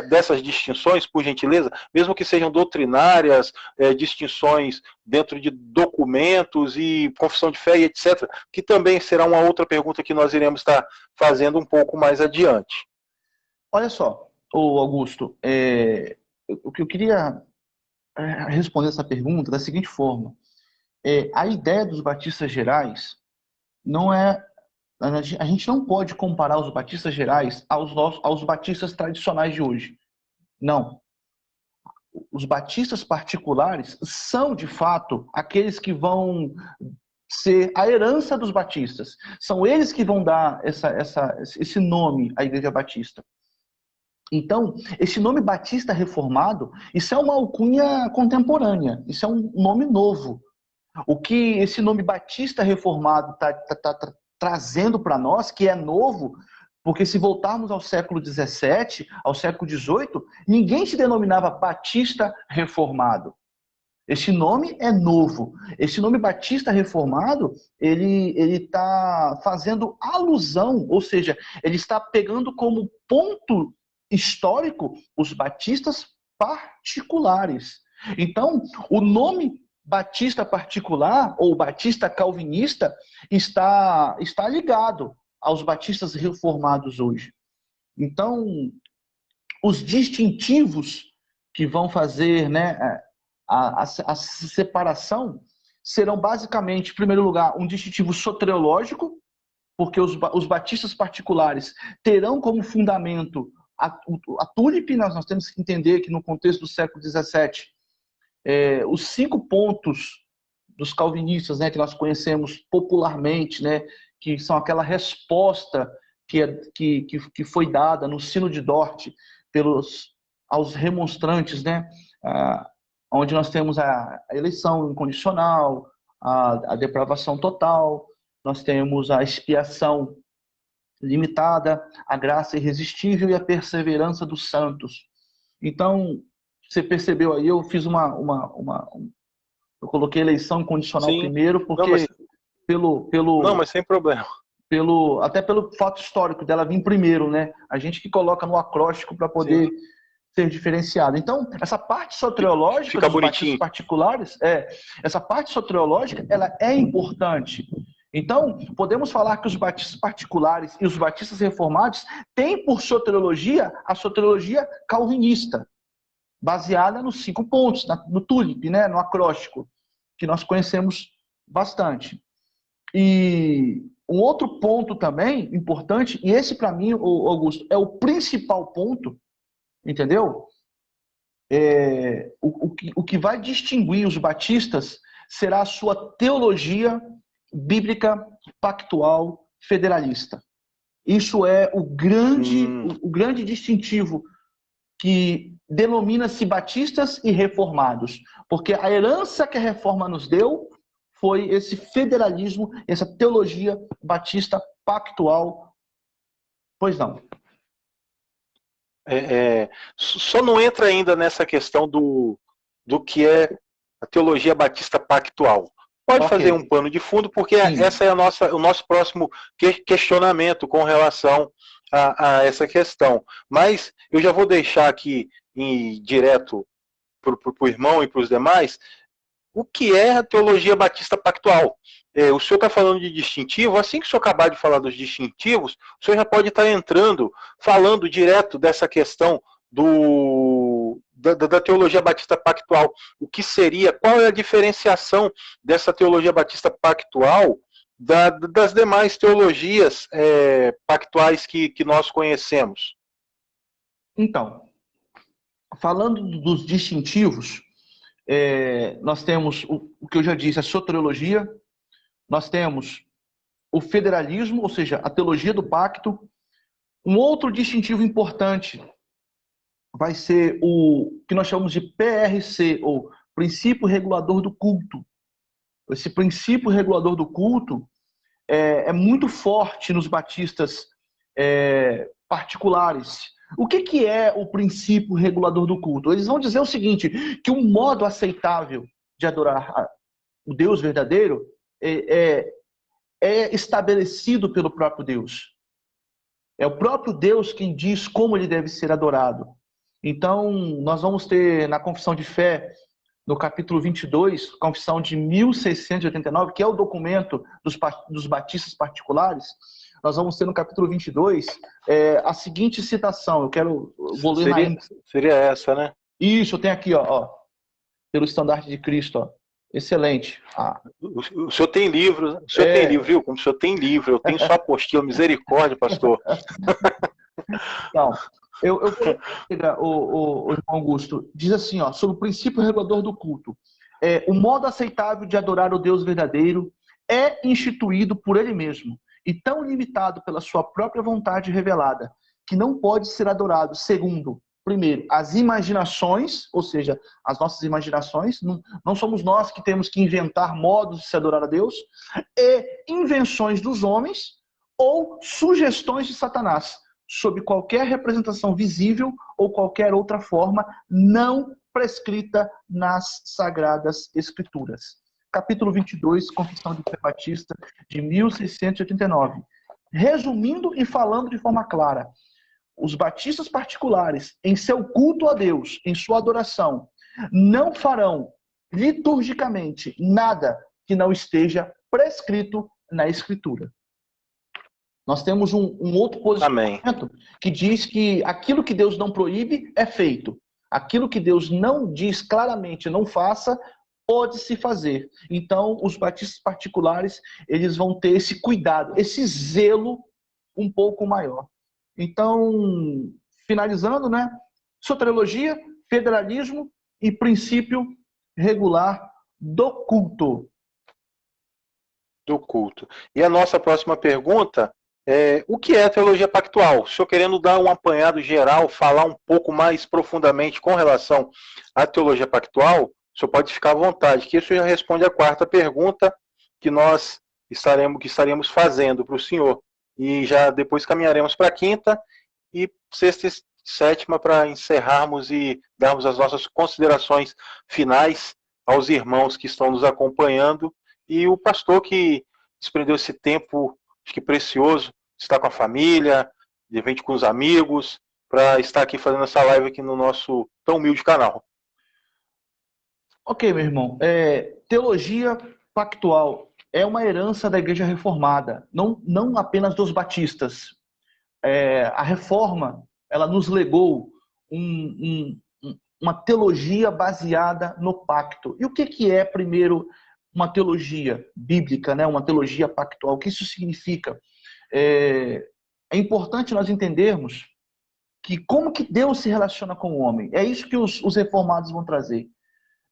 dessas distinções, por gentileza, mesmo que sejam doutrinárias, distinções dentro de documentos e confissão de fé e etc., que também será uma outra pergunta que nós iremos estar fazendo um pouco mais adiante. Olha só, Augusto, o que eu queria responder essa pergunta da seguinte forma. A ideia dos batistas gerais não é... A gente não pode comparar os batistas gerais aos batistas tradicionais de hoje. Não. Os batistas particulares são, de fato, aqueles que vão ser a herança dos batistas. São eles que vão dar esse nome à Igreja Batista. Então, esse nome Batista Reformado, isso é uma alcunha contemporânea, isso é um nome novo. O que esse nome Batista Reformado está trazendo para nós, que é novo, porque se voltarmos ao século XVII, ao século XVIII, ninguém se denominava Batista Reformado. Esse nome é novo. Esse nome Batista Reformado, ele está fazendo alusão, ou seja, ele está pegando como ponto histórico os batistas particulares. Então, o nome Batista particular ou Batista calvinista está ligado aos batistas reformados hoje. Então, os distintivos que vão fazer, né, a separação serão basicamente, em primeiro lugar, um distintivo soteriológico, porque os batistas particulares terão como fundamento a tulipe. Nós temos que entender que no contexto do século XVII, os 5 pontos dos calvinistas, né, que nós conhecemos popularmente, né, que são aquela resposta que foi dada no Sino de Dort aos remonstrantes, né, onde nós temos a eleição incondicional, a depravação total, nós temos a expiação limitada, a graça irresistível e a perseverança dos santos. Então, você percebeu aí, eu fiz eu coloquei eleição incondicional Sim. primeiro, porque Não, mas sem problema. Até pelo fato histórico dela vir primeiro, né? A gente que coloca no acróstico para poder ser diferenciado. Então, essa parte soteriológica dos batistas particulares, essa parte soteriológica, ela é importante. Então, podemos falar que os batistas particulares e os batistas reformados têm por soteriologia a soteriologia calvinista, baseada nos 5 pontos, no tulip, né, no acróstico, que nós conhecemos bastante. E um outro ponto também importante, e esse para mim, Augusto, é o principal ponto, entendeu? O que vai distinguir os batistas será a sua teologia bíblica pactual federalista. Isso é o grande distintivo que denomina-se batistas e reformados, porque a herança que a reforma nos deu foi esse federalismo, essa teologia batista pactual. Pois não. Só não entra ainda nessa questão do que é a teologia batista pactual. Pode fazer um pano de fundo, porque essa é o nosso próximo questionamento com relação a essa questão. Mas eu já vou deixar aqui direto para o irmão e para os demais o que é a teologia batista pactual. O senhor está falando de distintivo, assim que o senhor acabar de falar dos distintivos, o senhor já pode estar falando direto dessa questão da teologia batista pactual. O que seria, qual é a diferenciação dessa teologia batista pactual das demais teologias pactuais que nós conhecemos? Então, falando dos distintivos, nós temos o que eu já disse, a soteriologia, nós temos o federalismo, ou seja, a teologia do pacto. Um outro distintivo importante vai ser o que nós chamamos de PRC, ou princípio regulador do culto. Esse princípio regulador do culto é muito forte nos batistas particulares. O que é o princípio regulador do culto? Eles vão dizer o seguinte, que um modo aceitável de adorar o Deus verdadeiro é estabelecido pelo próprio Deus. É o próprio Deus quem diz como ele deve ser adorado. Então, nós vamos ter na Confissão de Fé, no capítulo 22, Confissão de 1689, que é o documento dos batistas particulares, nós vamos ter no capítulo 22 a seguinte citação. Vou ler seria essa, né? Isso, tem aqui, ó, pelo estandarte de Cristo, ó. Excelente. O senhor tem livro, tem livro, viu? Como o senhor tem livro, eu tenho só apostila, misericórdia, pastor. Então, eu vou pegar o irmão Augusto. Diz assim, ó, sobre o princípio regulador do culto. O modo aceitável de adorar o Deus verdadeiro é instituído por ele mesmo e tão limitado pela sua própria vontade revelada, que não pode ser adorado segundo, primeiro, as imaginações, ou seja, as nossas imaginações, não somos nós que temos que inventar modos de se adorar a Deus, e invenções dos homens ou sugestões de Satanás, sob qualquer representação visível ou qualquer outra forma não prescrita nas Sagradas Escrituras. Capítulo 22, Confissão de Fé Batista, de 1689. Resumindo e falando de forma clara, os batistas particulares, em seu culto a Deus, em sua adoração, não farão liturgicamente nada que não esteja prescrito na Escritura. Nós temos um outro posicionamento que diz que aquilo que Deus não proíbe é feito. Aquilo que Deus não diz claramente não faça, pode se fazer. Então, os batistas particulares, eles vão ter esse cuidado, esse zelo um pouco maior. Então, finalizando, né? Soteriologia, federalismo e princípio regular do culto. Do culto. E a nossa próxima pergunta é: o que é a teologia pactual? O senhor querendo dar um apanhado geral, falar um pouco mais profundamente com relação à teologia pactual, o senhor pode ficar à vontade, que isso já responde a quarta pergunta que nós estaremos fazendo para o senhor. E já depois caminharemos para a quinta e sexta e sétima para encerrarmos e darmos as nossas considerações finais aos irmãos que estão nos acompanhando e o pastor que desprendeu esse tempo, acho que precioso, estar com a família, de repente com os amigos, para estar aqui fazendo essa live aqui no nosso tão humilde canal. Ok, meu irmão. Teologia pactual é uma herança da Igreja Reformada, não apenas dos batistas. A Reforma, ela nos legou uma teologia baseada no pacto. E o que é, primeiro, uma teologia bíblica, né? Uma teologia pactual? O que isso significa? É importante nós entendermos que como que Deus se relaciona com o homem. É isso que os reformados vão trazer.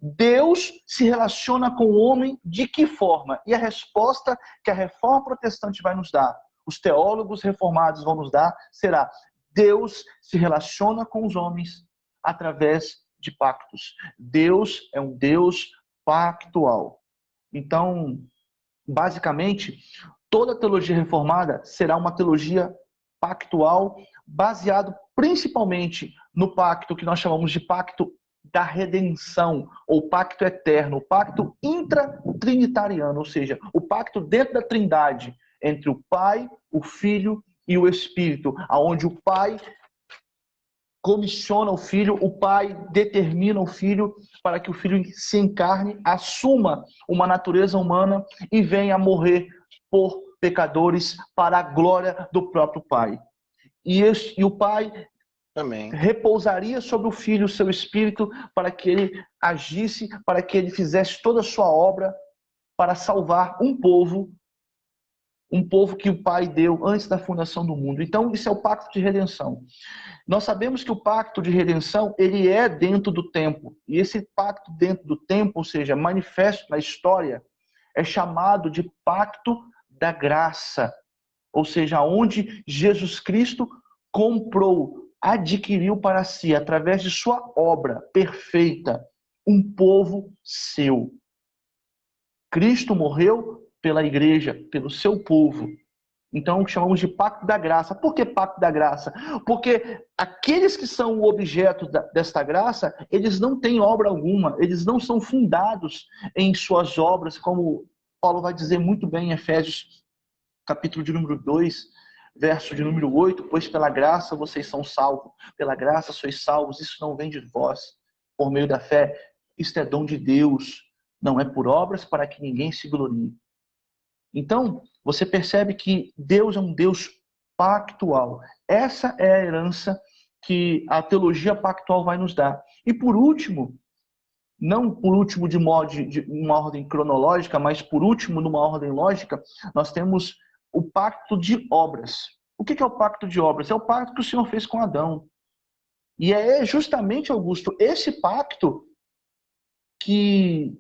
Deus se relaciona com o homem de que forma? E a resposta que a reforma protestante vai nos dar, os teólogos reformados vão nos dar, será: Deus se relaciona com os homens através de pactos. Deus é um Deus pactual. Então, basicamente, toda a teologia reformada será uma teologia pactual, baseado principalmente no pacto que nós chamamos de pacto da redenção, ou pacto eterno, o pacto intratrinitariano, ou seja, o pacto dentro da trindade, entre o Pai, o Filho e o Espírito, aonde o Pai comissiona o Filho, o Pai determina o Filho para que o Filho se encarne, assuma uma natureza humana e venha a morrer por pecadores para a glória do próprio Pai. E o Pai Amém. Repousaria sobre o Filho o seu Espírito para que ele agisse, para que ele fizesse toda a sua obra para salvar um povo que o Pai deu antes da fundação do mundo. Então, isso é o pacto de redenção. Nós sabemos que o pacto de redenção, ele é dentro do tempo. E esse pacto dentro do tempo, ou seja, manifesto na história, é chamado de pacto da graça. Ou seja, onde Jesus Cristo adquiriu para si, através de sua obra perfeita, um povo seu. Cristo morreu pela igreja, pelo seu povo. Então, chamamos de pacto da graça. Por que pacto da graça? Porque aqueles que são o objeto desta graça, eles não têm obra alguma, eles não são fundados em suas obras, como Paulo vai dizer muito bem em Efésios, capítulo de número 2, verso de número 8, pois pela graça vocês são salvos, pela graça sois salvos, isso não vem de vós, por meio da fé, isto é dom de Deus, não é por obras para que ninguém se glorie. Então, você percebe que Deus é um Deus pactual. Essa é a herança que a teologia pactual vai nos dar. E por último, não por último de uma ordem cronológica, mas por último numa ordem lógica, nós temos o pacto de obras. O que é o pacto de obras? É o pacto que o Senhor fez com Adão. E é justamente, Augusto, esse pacto que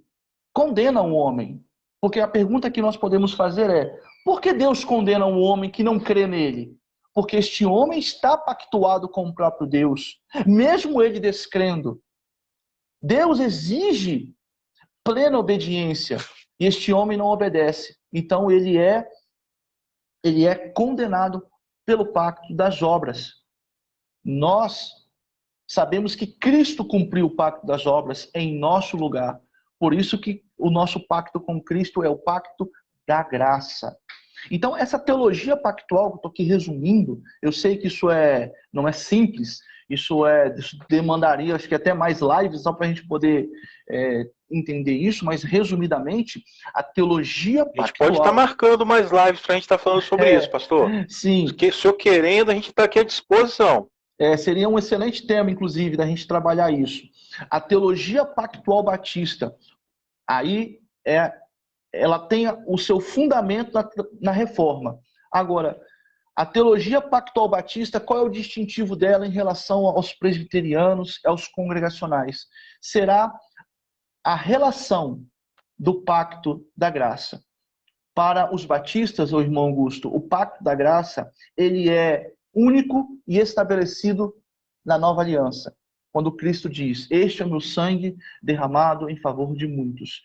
condena o homem. Porque a pergunta que nós podemos fazer é: por que Deus condena um homem que não crê nele? Porque este homem está pactuado com o próprio Deus, mesmo ele descrendo. Deus exige plena obediência e este homem não obedece. Então ele é condenado pelo pacto das obras. Nós sabemos que Cristo cumpriu o pacto das obras em nosso lugar. Por isso que o nosso pacto com Cristo é o pacto da graça. Então, essa teologia pactual, que eu estou aqui resumindo, eu sei que isso não é simples, isso demandaria, acho que até mais lives, só para a gente poder entender isso, mas resumidamente, a teologia pactual... A gente pode estar marcando mais lives para a gente estar falando sobre isso, pastor. Sim. Se o senhor querendo, a gente está aqui à disposição. Seria um excelente tema, inclusive, da gente trabalhar isso. A teologia pactual batista, aí ela tem o seu fundamento na reforma. Agora, a teologia pactual batista, qual é o distintivo dela em relação aos presbiterianos, aos congregacionais? Será a relação do pacto da graça. Para os batistas, o irmão Augusto, o pacto da graça, ele é único e estabelecido na nova aliança. Quando Cristo diz: este é o meu sangue derramado em favor de muitos.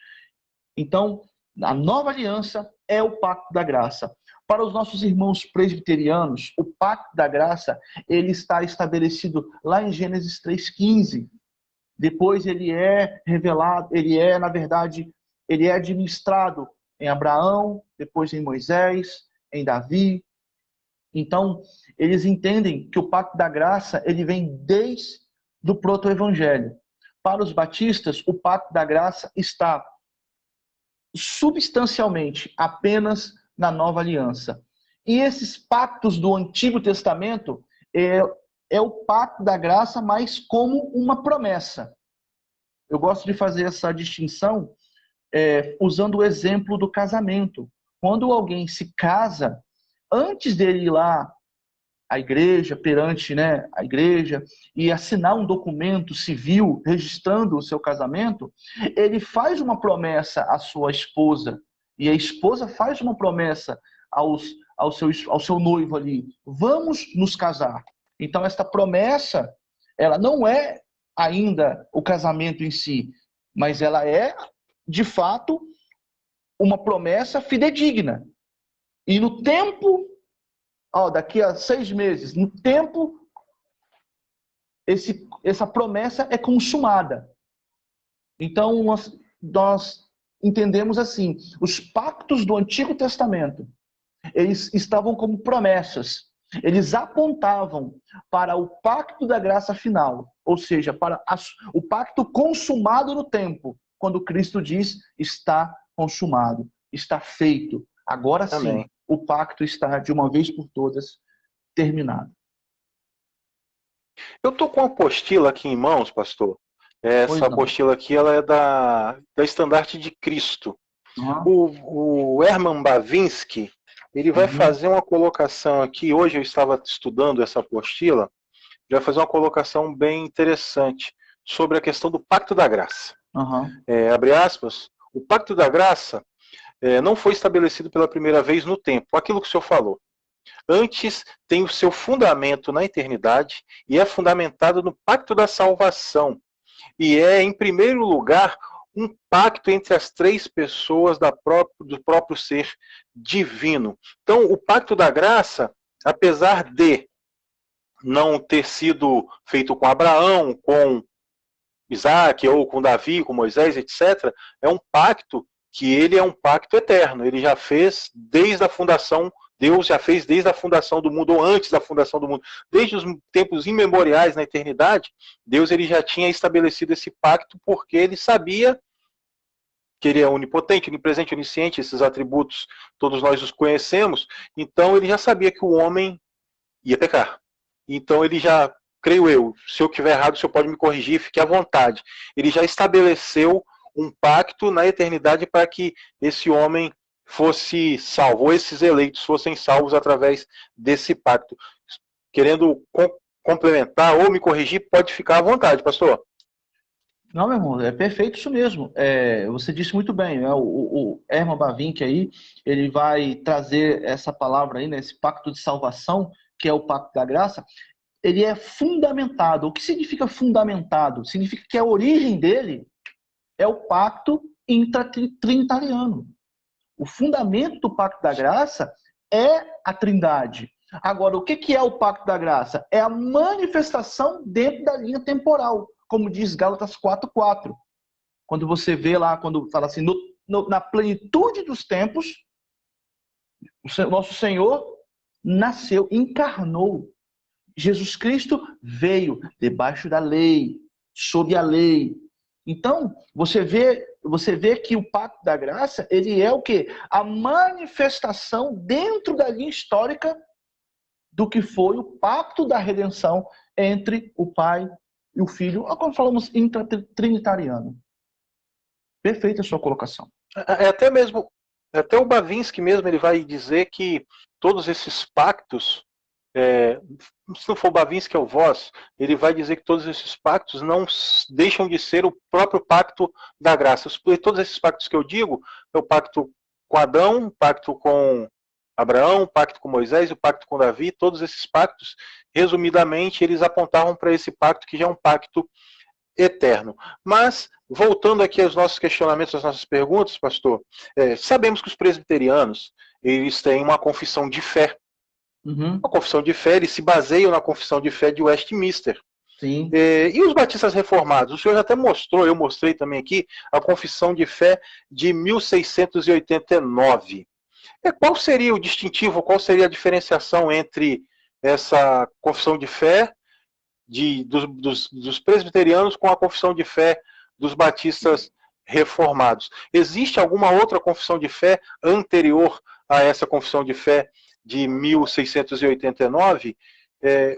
Então, a nova aliança é o pacto da graça. Para os nossos irmãos presbiterianos, o pacto da graça, ele está estabelecido lá em Gênesis 3,15. Depois ele é revelado, na verdade, ele é administrado em Abraão, depois em Moisés, em Davi. Então, eles entendem que o pacto da graça, ele vem desde o proto-evangelho. Para os batistas, o pacto da graça está substancialmente apenas na nova aliança. E esses pactos do Antigo Testamento é o pacto da graça, mas como uma promessa. Eu gosto de fazer essa distinção usando o exemplo do casamento. Quando alguém se casa, antes dele ir lá à igreja, perante a igreja, e assinar um documento civil registrando o seu casamento, ele faz uma promessa à sua esposa, e a esposa faz uma promessa ao seu noivo ali: vamos nos casar. Então, esta promessa, ela não é ainda o casamento em si, mas ela é, de fato, uma promessa fidedigna. E no tempo, daqui a 6 meses, no tempo, essa promessa é consumada. Então, nós entendemos assim: os pactos do Antigo Testamento, eles estavam como promessas. Eles apontavam para o pacto da graça final, ou seja, para o pacto consumado no tempo, quando Cristo diz: está consumado, está feito. Agora sim, o pacto está de uma vez por todas terminado. Eu estou com uma apostila aqui em mãos, pastor. Essa apostila aqui, ela é da Estandarte de Cristo. O Herman Bavinski, ele vai fazer uma colocação aqui. Hoje eu estava estudando essa apostila. Ele vai fazer uma colocação bem interessante sobre a questão do Pacto da Graça. Abre aspas: o Pacto da Graça não foi estabelecido pela primeira vez no tempo, aquilo que o senhor falou. Antes tem o seu fundamento na eternidade e é fundamentado no Pacto da Salvação, e é, em primeiro lugar, um pacto entre as três pessoas do próprio ser divino. Então, o pacto da graça, apesar de não ter sido feito com Abraão, com Isaac, ou com Davi, com Moisés, etc., é um pacto que ele é um pacto eterno. Ele já fez desde a fundação, Deus já fez desde a fundação do mundo, ou antes da fundação do mundo. Desde os tempos imemoriais, na eternidade, Deus ele já tinha estabelecido esse pacto porque ele sabia que ele é onipotente, onipresente, onisciente, esses atributos todos nós os conhecemos. Então ele já sabia que o homem ia pecar. Então ele já, creio eu, se eu estiver errado, o senhor pode me corrigir, fique à vontade. Ele já estabeleceu um pacto na eternidade para que esse homem fosse salvo, ou esses eleitos fossem salvos através desse pacto. Querendo complementar ou me corrigir, pode ficar à vontade, pastor. Não, meu irmão, é perfeito isso mesmo. Você disse muito bem, né? O Herman Bavinck aí, ele vai trazer essa palavra aí, né? Esse pacto de salvação, que é o pacto da graça, ele é fundamentado. O que significa fundamentado? Significa que a origem dele é o pacto intratrinitariano. O fundamento do pacto da graça é a Trindade. Agora, o que é o pacto da graça? É a manifestação dentro da linha temporal, como diz Gálatas 4:4. Quando você vê lá, quando fala assim, na plenitude dos tempos, o nosso Senhor nasceu, encarnou. Jesus Cristo veio debaixo da lei, sob a lei. Então, você vê que o pacto da graça, ele é o quê? A manifestação dentro da linha histórica do que foi o pacto da redenção entre o Pai e o Filho, como falamos, intratrinitariano. Perfeita a sua colocação. Até o Bavinski mesmo, ele vai dizer que todos esses pactos, se não for o Bavinski, é o Voss, ele vai dizer que todos esses pactos não deixam de ser o próprio pacto da graça. Todos esses pactos que eu digo, é o pacto com Adão, o pacto com Abraão, o pacto com Moisés, o pacto com Davi, todos esses pactos, resumidamente, eles apontavam para esse pacto que já é um pacto eterno. Mas, voltando aqui aos nossos questionamentos, às nossas perguntas, pastor, sabemos que os presbiterianos, eles têm uma confissão de fé. Uhum. A confissão de fé, eles se baseiam na confissão de fé de Westminster. Sim. E os batistas reformados? O senhor já até mostrou, eu mostrei também aqui, a confissão de fé de 1689. Qual seria o distintivo, qual seria a diferenciação entre essa confissão de fé dos presbiterianos com a confissão de fé dos batistas reformados? Existe alguma outra confissão de fé anterior a essa confissão de fé de 1689?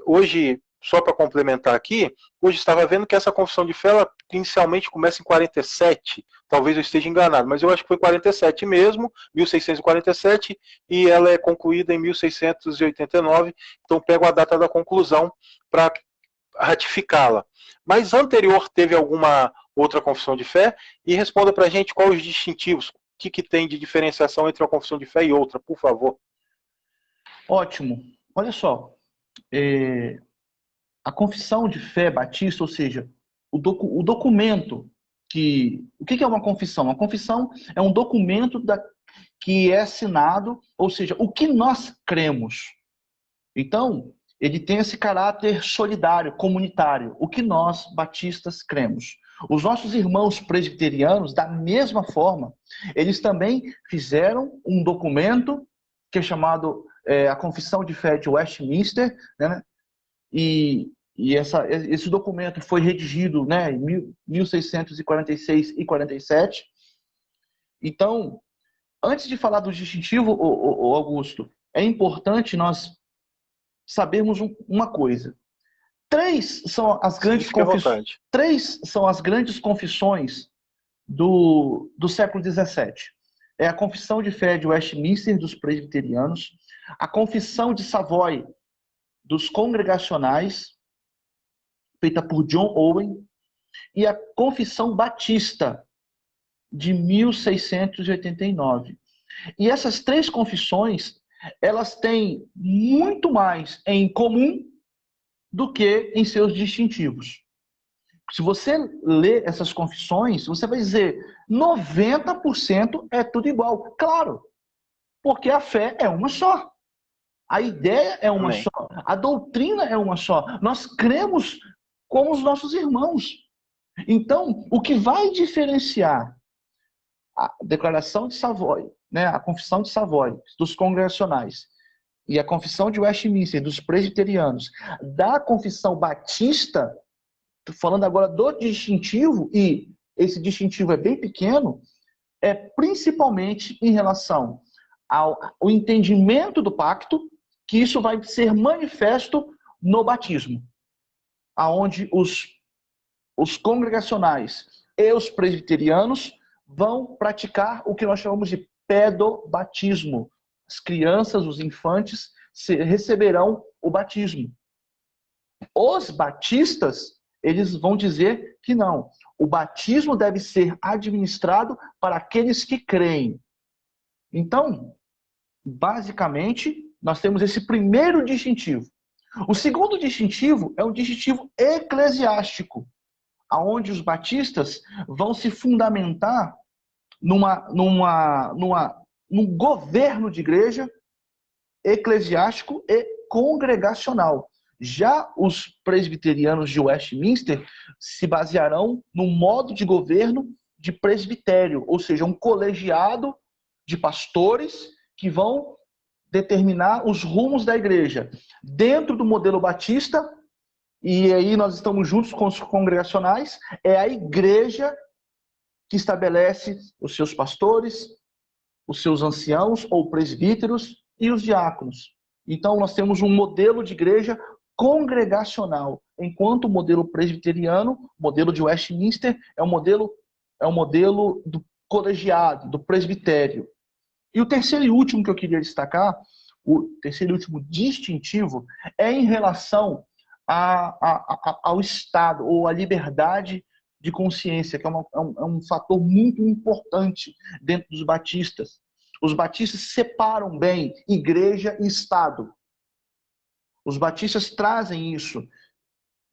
Hoje, só para complementar aqui, hoje estava vendo que essa confissão de fé ela inicialmente começa em 47, talvez eu esteja enganado, mas eu acho que foi 47 mesmo, 1647, e ela é concluída em 1689, então pego a data da conclusão para ratificá-la. Mas anterior teve alguma outra confissão de fé? E responda para a gente quais os distintivos, o que tem de diferenciação entre uma confissão de fé e outra, por favor. Ótimo. Olha só, a confissão de fé batista, ou seja, o documento que... O que é uma confissão? Uma confissão é um documento que é assinado, ou seja, o que nós cremos. Então, ele tem esse caráter solidário, comunitário, o que nós, batistas, cremos. Os nossos irmãos presbiterianos, da mesma forma, eles também fizeram um documento que é chamado a Confissão de Fé de Westminster, né? E esse documento foi redigido, né, em 1646 e 47. Então, antes de falar do distintivo, Augusto, é importante nós sabermos uma coisa. Três são as grandes confissões do século XVII. É a Confissão de Fé de Westminster, dos presbiterianos, a Confissão de Savoy, dos congregacionais, feita por John Owen, e a Confissão Batista, de 1689. E essas três confissões, elas têm muito mais em comum do que em seus distintivos. Se você ler essas confissões, você vai dizer 90% é tudo igual. Claro, porque a fé é uma só. A ideia é uma Amém. só. A doutrina é uma só. Nós cremos como os nossos irmãos. Então, o que vai diferenciar a declaração de Savoy, né, a confissão de Savoy, dos congregacionais, e a confissão de Westminster, dos presbiterianos, da confissão batista, falando agora do distintivo, e esse distintivo é bem pequeno, é principalmente em relação ao entendimento do pacto, que isso vai ser manifesto no batismo, aonde os congregacionais e os presbiterianos vão praticar o que nós chamamos de pedobatismo. As crianças, os infantes, receberão o batismo. Os batistas, eles vão dizer que não. O batismo deve ser administrado para aqueles que creem. Então, basicamente, nós temos esse primeiro distintivo. O segundo distintivo é um distintivo eclesiástico, aonde os batistas vão se fundamentar num governo de igreja eclesiástico e congregacional. Já os presbiterianos de Westminster se basearão no modo de governo de presbitério, ou seja, um colegiado de pastores que vão determinar os rumos da igreja. Dentro do modelo batista, e aí nós estamos juntos com os congregacionais, é a igreja que estabelece os seus pastores, os seus anciãos ou presbíteros e os diáconos. Então nós temos um modelo de igreja congregacional, enquanto o modelo presbiteriano, modelo de Westminster, é um modelo do colegiado, do presbitério. E o terceiro e último que eu queria destacar, o terceiro e último distintivo, é em relação ao Estado, ou à liberdade de consciência, que é um fator muito importante dentro dos batistas. Os batistas separam bem igreja e Estado. Os batistas trazem isso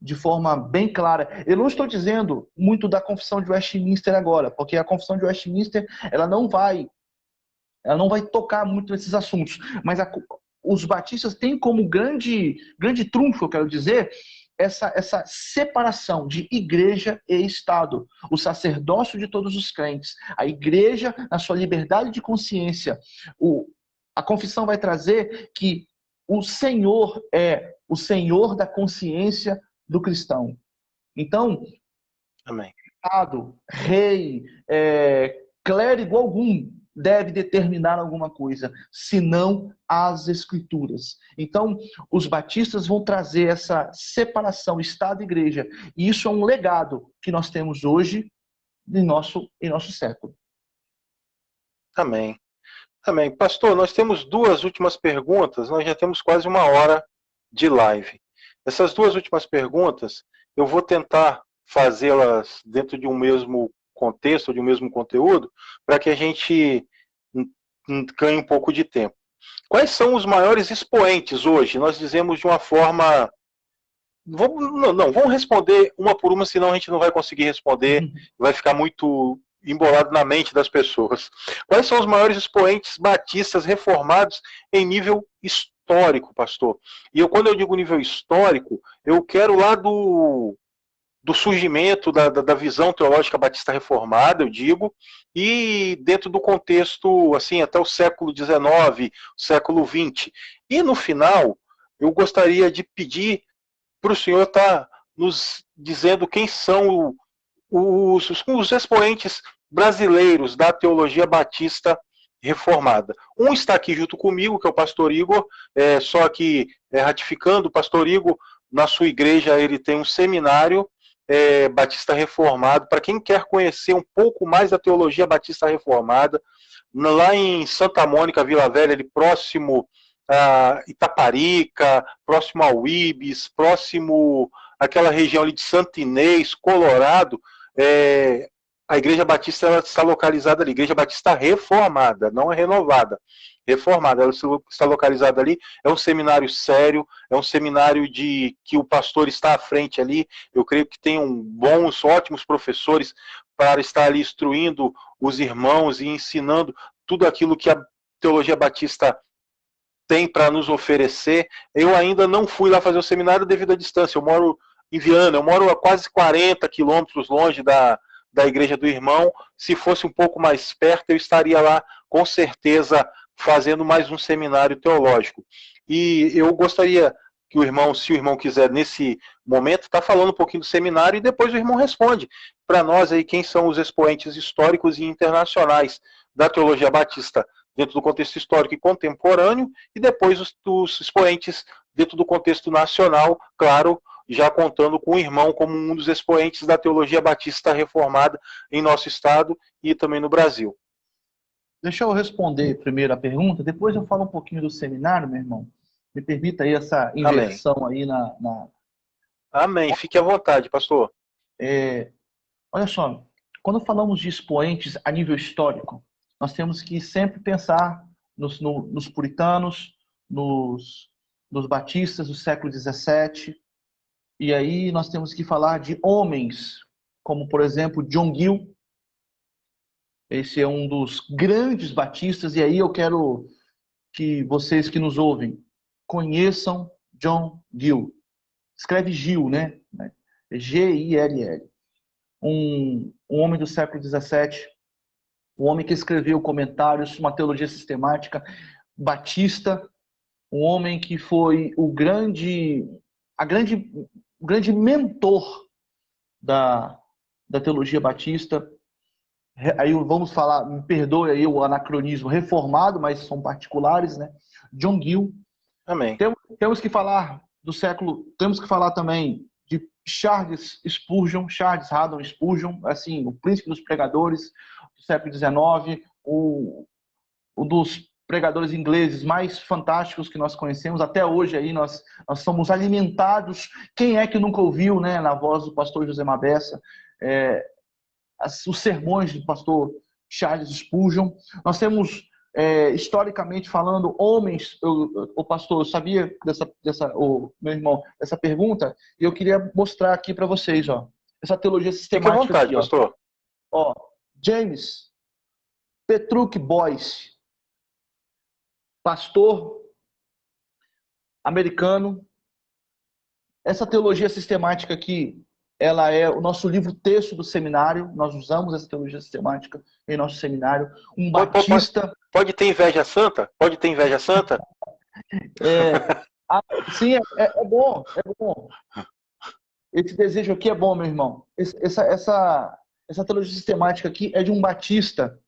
de forma bem clara. Eu não estou dizendo muito da confissão de Westminster agora, porque a confissão de Westminster ela não vai tocar muito nesses assuntos, mas os batistas têm como grande trunfo, eu quero dizer, essa separação de igreja e Estado, o sacerdócio de todos os crentes, a igreja na sua liberdade de consciência. A confissão vai trazer que o Senhor é o Senhor da consciência do cristão. Então, Amém. Estado, rei, clérigo algum deve determinar alguma coisa, senão as Escrituras. Então, os batistas vão trazer essa separação Estado e Igreja. E isso é um legado que nós temos hoje em nosso século. Amém. Amém. Pastor, nós temos duas últimas perguntas, nós já temos quase uma hora de live. Essas duas últimas perguntas, eu vou tentar fazê-las dentro de um mesmo contexto, de um mesmo conteúdo, para que a gente ganhe um pouco de tempo. Quais são os maiores expoentes hoje? Nós dizemos de uma forma... Vamos responder uma por uma, senão a gente não vai conseguir responder, vai ficar muito embolado na mente das pessoas. Quais são os maiores expoentes batistas reformados em nível histórico, pastor? E quando eu digo nível histórico, eu quero lá do surgimento da visão teológica batista reformada, eu digo, e dentro do contexto, assim, até o século XIX, século XX. E no final, eu gostaria de pedir para o senhor estar nos dizendo quem são os expoentes brasileiros da teologia batista reformada. Um está aqui junto comigo, que é o pastor Igor, só que ratificando, o pastor Igor, na sua igreja, ele tem um seminário batista reformado, para quem quer conhecer um pouco mais da teologia batista reformada, lá em Santa Mônica, Vila Velha, ali próximo a Itaparica, próximo ao Ibis, próximo àquela região ali de Santo Inês, Colorado, a Igreja Batista ela está localizada ali, Igreja Batista Reformada, não é renovada. Reformada. Ela está localizada ali, é um seminário sério, é um seminário de que o pastor está à frente ali. Eu creio que tem bons, ótimos professores para estar ali instruindo os irmãos e ensinando tudo aquilo que a Teologia Batista tem para nos oferecer. Eu ainda não fui lá fazer o seminário devido à distância. Eu moro em Viana, eu moro a quase 40 quilômetros longe da igreja do irmão. Se fosse um pouco mais perto, eu estaria lá, com certeza, fazendo mais um seminário teológico. E eu gostaria que o irmão, se o irmão quiser, nesse momento, está falando um pouquinho do seminário e depois o irmão responde para nós aí quem são os expoentes históricos e internacionais da teologia batista dentro do contexto histórico e contemporâneo, e depois os expoentes dentro do contexto nacional, claro, já contando com o irmão como um dos expoentes da teologia batista reformada em nosso estado e também no Brasil. Deixa eu responder primeiro a pergunta, depois eu falo um pouquinho do seminário, meu irmão. Me permita aí essa inversão. Amém. Aí na... Amém. Fique à vontade, pastor. Olha só, quando falamos de expoentes a nível histórico, nós temos que sempre pensar nos puritanos, nos batistas do século XVII, e aí nós temos que falar de homens, como por exemplo John Gill. Esse é um dos grandes batistas, e aí eu quero que vocês que nos ouvem conheçam John Gill. Escreve Gill, né? G-I-L-L. Um homem do século XVII, um homem que escreveu comentários, uma teologia sistemática, batista, um homem que foi o grande mentor da teologia batista. Aí vamos falar, me perdoe aí o anacronismo, reformado, mas são particulares, né? John Gill. Amém. Temos que falar do século, temos que falar também de Charles Spurgeon, Charles Haddon Spurgeon, assim, o príncipe dos pregadores do século XIX, um dos pregadores ingleses mais fantásticos que nós conhecemos. Até hoje aí nós somos alimentados. Quem é que nunca ouviu, né, na voz do pastor José Mabessa, os sermões do pastor Charles Spurgeon? Nós temos, historicamente falando, homens. O pastor, eu sabia meu irmão, dessa pergunta, e eu queria mostrar aqui para vocês, ó, essa teologia sistemática. Fique à vontade, aqui, pastor. Ó, James Petruk Boyce, pastor americano. Essa teologia sistemática aqui, ela é o nosso livro-texto do seminário. Nós usamos essa teologia sistemática em nosso seminário. Um batista... Pode ter inveja santa? Pode ter inveja santa? Sim, é bom, é bom. Esse desejo aqui é bom, meu irmão. Essa teologia sistemática aqui é de um batista,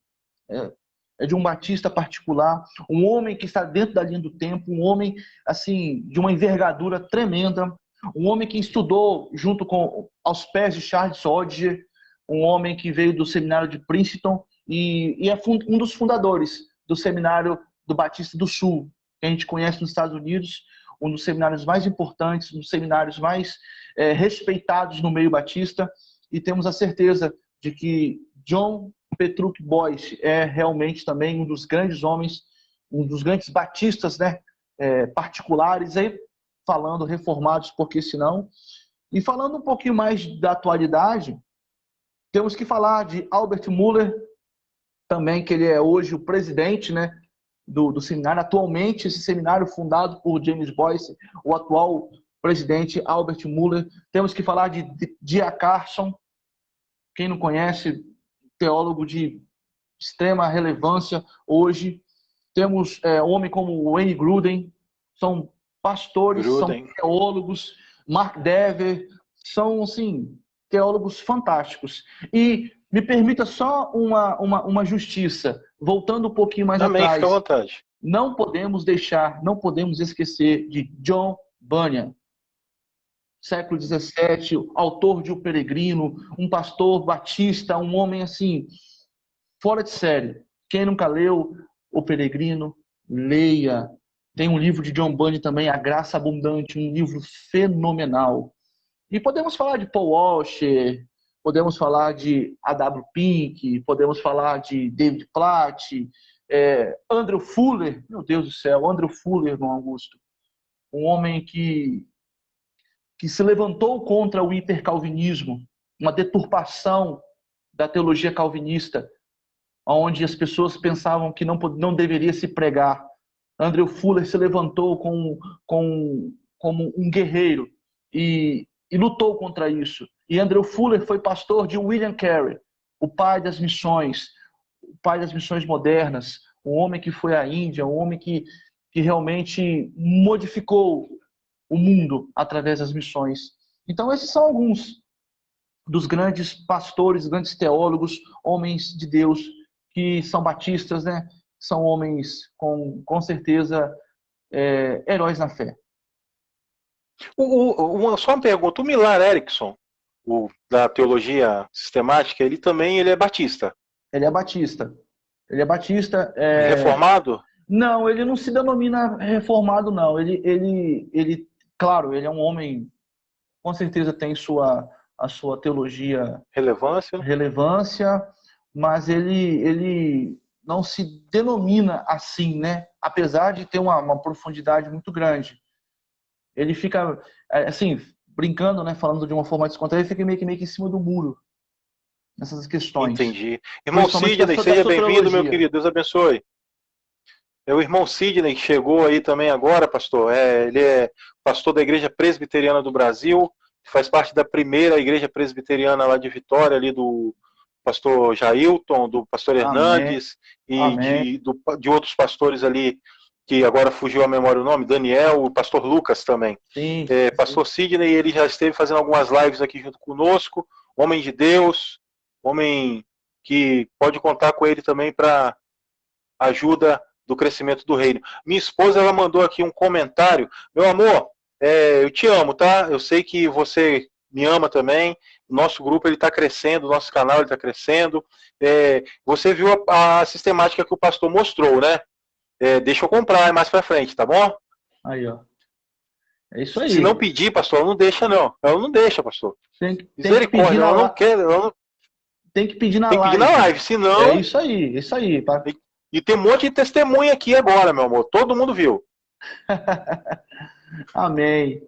é de um batista particular, um homem que está dentro da linha do tempo, um homem assim de uma envergadura tremenda, um homem que estudou junto com aos pés de Charles Hodge, um homem que veio do seminário de Princeton e é um dos fundadores do seminário do Batista do Sul, que a gente conhece nos Estados Unidos, um dos seminários mais importantes, um dos seminários mais respeitados no meio batista, e temos a certeza de que John Petruk Boyce é realmente também um dos grandes homens, um dos grandes batistas, né, particulares, aí falando reformados, porque senão. E falando um pouquinho mais da atualidade, temos que falar de Albert Muller, também, que ele é hoje o presidente, né, do seminário. Atualmente, esse seminário fundado por James Boyce, o atual presidente Albert Muller. Temos que falar de D.A. Carson, quem não conhece, teólogo de extrema relevância hoje. Temos um homem como Wayne Grudem, são pastores, são teólogos. Mark Dever, são, assim, teólogos fantásticos. E me permita só uma justiça, voltando um pouquinho mais atrás. Fica à vontade. Não podemos esquecer de John Bunyan, século XVII, autor de O Peregrino, um pastor batista, um homem assim, fora de série. Quem nunca leu O Peregrino, leia. Tem um livro de John Bunyan também, A Graça Abundante, um livro fenomenal. E podemos falar de Paul Washer, podemos falar de A.W. Pink, podemos falar de David Platt, Andrew Fuller, meu Deus do céu, Andrew Fuller, irmão Augusto, um homem que se levantou contra o hipercalvinismo, uma deturpação da teologia calvinista, onde as pessoas pensavam que não deveria se pregar. Andrew Fuller se levantou como um guerreiro e lutou contra isso. E Andrew Fuller foi pastor de William Carey, o pai das missões modernas, um homem que foi à Índia, um homem que realmente modificou o mundo através das missões. Então, esses são alguns dos grandes pastores, grandes teólogos, homens de Deus, que são batistas, né? São homens com certeza heróis na fé. Só uma pergunta, o Millar Erickson, da teologia sistemática, ele é batista. Ele é batista. Reformado? Não, ele não se denomina reformado, não. Claro, ele é um homem, com certeza tem a sua teologia relevância, mas ele não se denomina assim, né? Apesar de ter uma profundidade muito grande. Ele fica, assim, brincando, né? Falando de uma forma descontraída, ele fica meio que em cima do muro nessas questões. Entendi. Irmão Sidney, seja bem-vindo, meu querido. Deus abençoe. É o irmão Sidney que chegou aí também agora, pastor. Ele é pastor da Igreja Presbiteriana do Brasil, faz parte da primeira Igreja Presbiteriana lá de Vitória, ali do pastor Jailton, do pastor Hernandes e de outros pastores ali, que agora fugiu a memória o nome, Daniel, o pastor Lucas também. Sim, pastor Sidney, ele já esteve fazendo algumas lives aqui junto conosco, homem de Deus, homem que pode contar com ele também para ajuda do crescimento do reino. Minha esposa, ela mandou aqui um comentário. Meu amor, eu te amo, tá? Eu sei que você me ama também. O nosso grupo está crescendo, o nosso canal está crescendo. Você viu a sistemática que o pastor mostrou, né? Deixa eu comprar mais para frente, tá bom? Aí, ó. É isso aí. Se não pedir, pastor, ela não deixa, não. Ela não deixa, pastor. Misericórdia, ela não quer. Tem que pedir na live. Tem que pedir na live, senão. É isso aí. E tem um monte de testemunha aqui agora, meu amor. Todo mundo viu. Amém.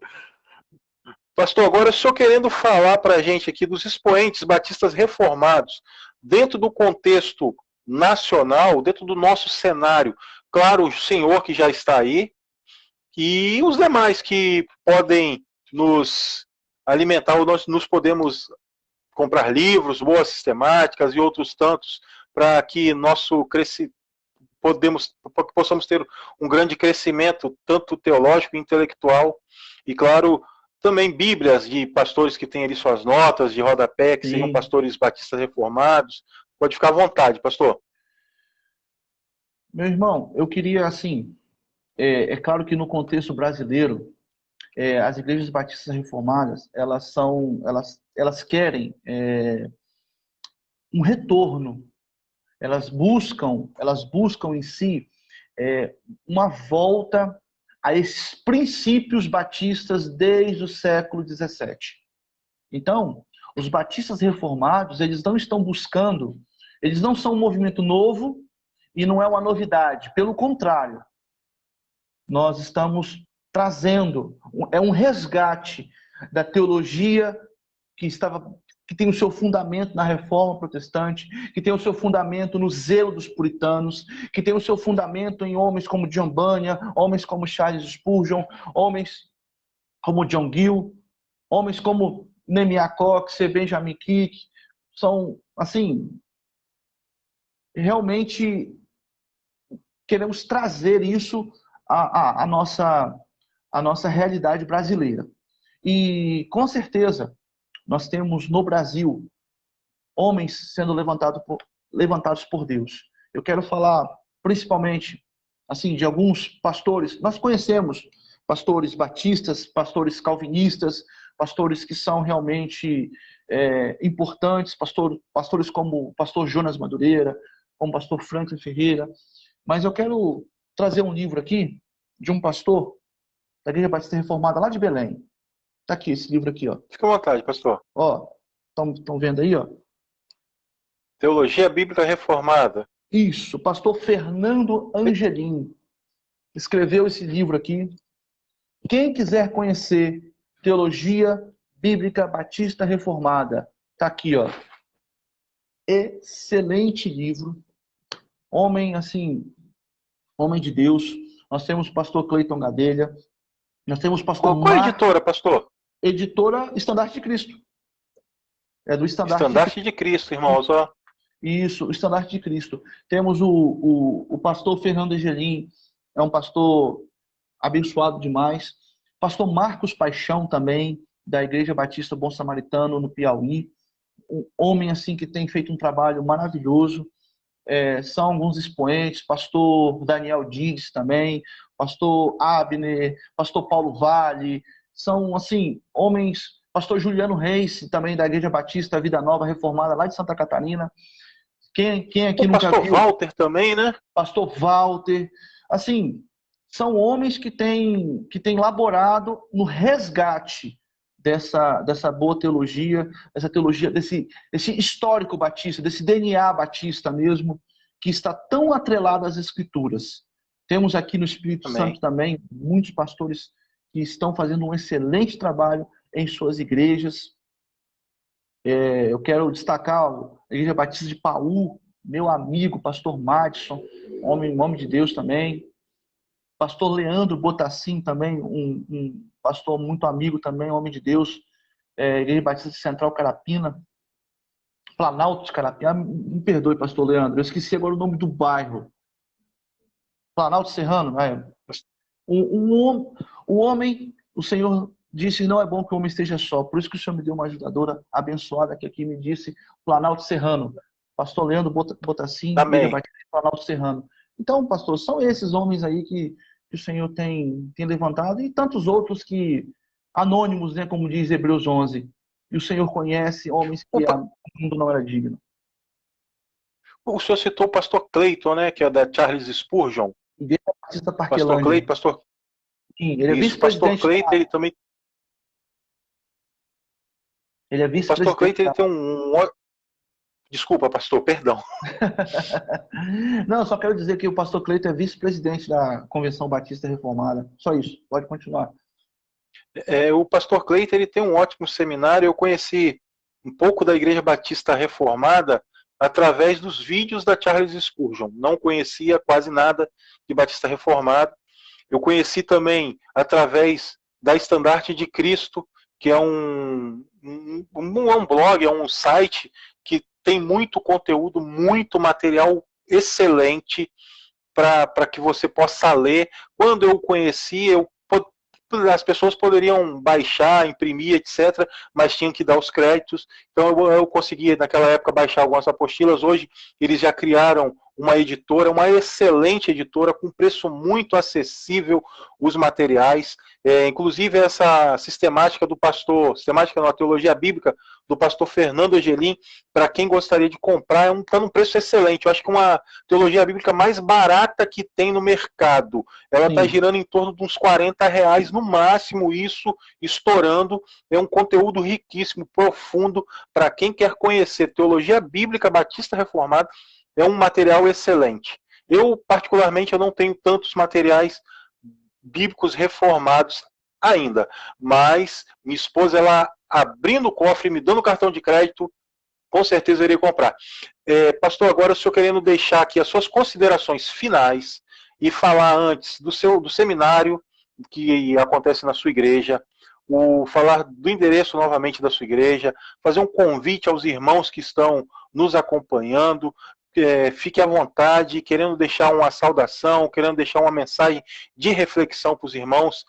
Pastor, agora o senhor querendo falar para a gente aqui dos expoentes batistas reformados, dentro do contexto nacional, dentro do nosso cenário. Claro, o senhor que já está aí, e os demais que podem nos alimentar, ou nós nos podemos comprar livros, boas sistemáticas e outros tantos, para que possamos ter um grande crescimento, tanto teológico e intelectual, e claro, também bíblias de pastores que têm ali suas notas de rodapé, que sejam pastores batistas reformados. Pode ficar à vontade, pastor. Meu irmão, eu queria, assim, é claro que no contexto brasileiro, as igrejas batistas reformadas, elas querem um retorno. Elas buscam em si uma volta a esses princípios batistas desde o século XVII. Então, os batistas reformados, eles não estão buscando, eles não são um movimento novo e não é uma novidade. Pelo contrário, nós estamos trazendo, um resgate da teologia que tem o seu fundamento na Reforma Protestante, que tem o seu fundamento no zelo dos puritanos, que tem o seu fundamento em homens como John Bunyan, homens como Charles Spurgeon, homens como John Gill, homens como Nehemiah Cox, Benjamin Kick. São, assim, realmente queremos trazer isso à nossa realidade brasileira. E, com certeza, nós temos no Brasil homens sendo levantados por Deus. Eu quero falar principalmente assim de alguns pastores. Nós conhecemos pastores batistas, pastores calvinistas, pastores que são realmente importantes, pastores como o pastor Jonas Madureira, como o pastor Franklin Ferreira. Mas eu quero trazer um livro aqui de um pastor da Igreja Batista Reformada lá de Belém. Tá aqui, esse livro aqui, ó. Fica à vontade, pastor. Ó, estão vendo aí, ó? Teologia Bíblica Reformada. Isso, pastor Fernando Angelim escreveu esse livro aqui. Quem quiser conhecer Teologia Bíblica Batista Reformada, tá aqui, ó. Excelente livro. Homem, assim, homem de Deus. Nós temos o pastor Cleiton Gadelha. Nós temos o pastor Qual editora, pastor? Editora Estandarte de Cristo. É do Estandarte de Cristo, irmãos, ó. Isso, o Estandarte de Cristo. Temos o pastor Fernando Angelim, é um pastor abençoado demais. Pastor Marcos Paixão também, da Igreja Batista Bom Samaritano, no Piauí. Um homem assim que tem feito um trabalho maravilhoso. São alguns expoentes, pastor Daniel Dides também, pastor Abner, pastor Paulo Vale, são assim, homens, pastor Juliano Reis, também da Igreja Batista Vida Nova Reformada, lá de Santa Catarina. Quem aqui nunca pastor viu? Walter também, né? Pastor Walter. Assim, são homens que têm laborado no resgate dessa boa teologia, dessa teologia, desse histórico batista, desse DNA batista mesmo, que está tão atrelado às Escrituras. Temos aqui no Espírito Santo também muitos pastores que estão fazendo um excelente trabalho em suas igrejas. Eu quero destacar a Igreja Batista de Paú, meu amigo, pastor Madison, homem de Deus também. Pastor Leandro Botassin também, um pastor muito amigo também, homem de Deus. Igreja Batista de Central Carapina. Planalto de Carapina. Me perdoe, pastor Leandro, eu esqueci agora o nome do bairro. Planalto Serrano. O homem, o Senhor disse, não é bom que o homem esteja só. Por isso que o Senhor me deu uma ajudadora abençoada que aqui me disse, Planalto Serrano. Pastor Leandro Botassin, Igreja Batista de Planalto Serrano. Então, pastor, são esses homens aí que o Senhor tem levantado e tantos outros que, anônimos, né, como diz Hebreus 11. E o Senhor conhece homens que o mundo não era digno. O senhor citou o pastor Cleiton, né, que é da Charles Spurgeon. Igreja Batista Pastor Cleiton, pastor... Sim, ele é vice-presidente. Pastor Cleiton, ele também... Ele é vice-presidente. Pastor Cleiton, ele tem um... Desculpa, pastor, perdão. Não, só quero dizer que o pastor Cleiton é vice-presidente da Convenção Batista Reformada. Só isso, pode continuar. O pastor Cleiton, ele tem um ótimo seminário. Eu conheci um pouco da Igreja Batista Reformada através dos vídeos da Charles Spurgeon. Não conhecia quase nada de Batista Reformado. Eu conheci também através da Estandarte de Cristo, que é um blog, é um site que tem muito conteúdo, muito material excelente para que você possa ler. Quando eu conheci, as pessoas poderiam baixar, imprimir, etc., mas tinham que dar os créditos. Então eu consegui, naquela época, baixar algumas apostilas. Hoje eles já criaram uma editora, uma excelente editora, com preço muito acessível, os materiais. Inclusive essa sistemática do pastor, sistemática na teologia bíblica, do pastor Fernando Angelim, para quem gostaria de comprar, está num preço excelente. Eu acho que é uma teologia bíblica mais barata que tem no mercado. Ela está girando em torno de uns R$40 no máximo, isso estourando. É um conteúdo riquíssimo, profundo, para quem quer conhecer teologia bíblica batista reformada. É um material excelente. Eu, particularmente, eu não tenho tantos materiais bíblicos reformados ainda, mas minha esposa, ela abrindo o cofre, me dando o cartão de crédito, com certeza eu irei comprar. Pastor, agora o senhor querendo deixar aqui as suas considerações finais e falar antes do seminário que acontece na sua igreja, falar do endereço novamente da sua igreja, fazer um convite aos irmãos que estão nos acompanhando. Fique à vontade, querendo deixar uma saudação, querendo deixar uma mensagem de reflexão para os irmãos,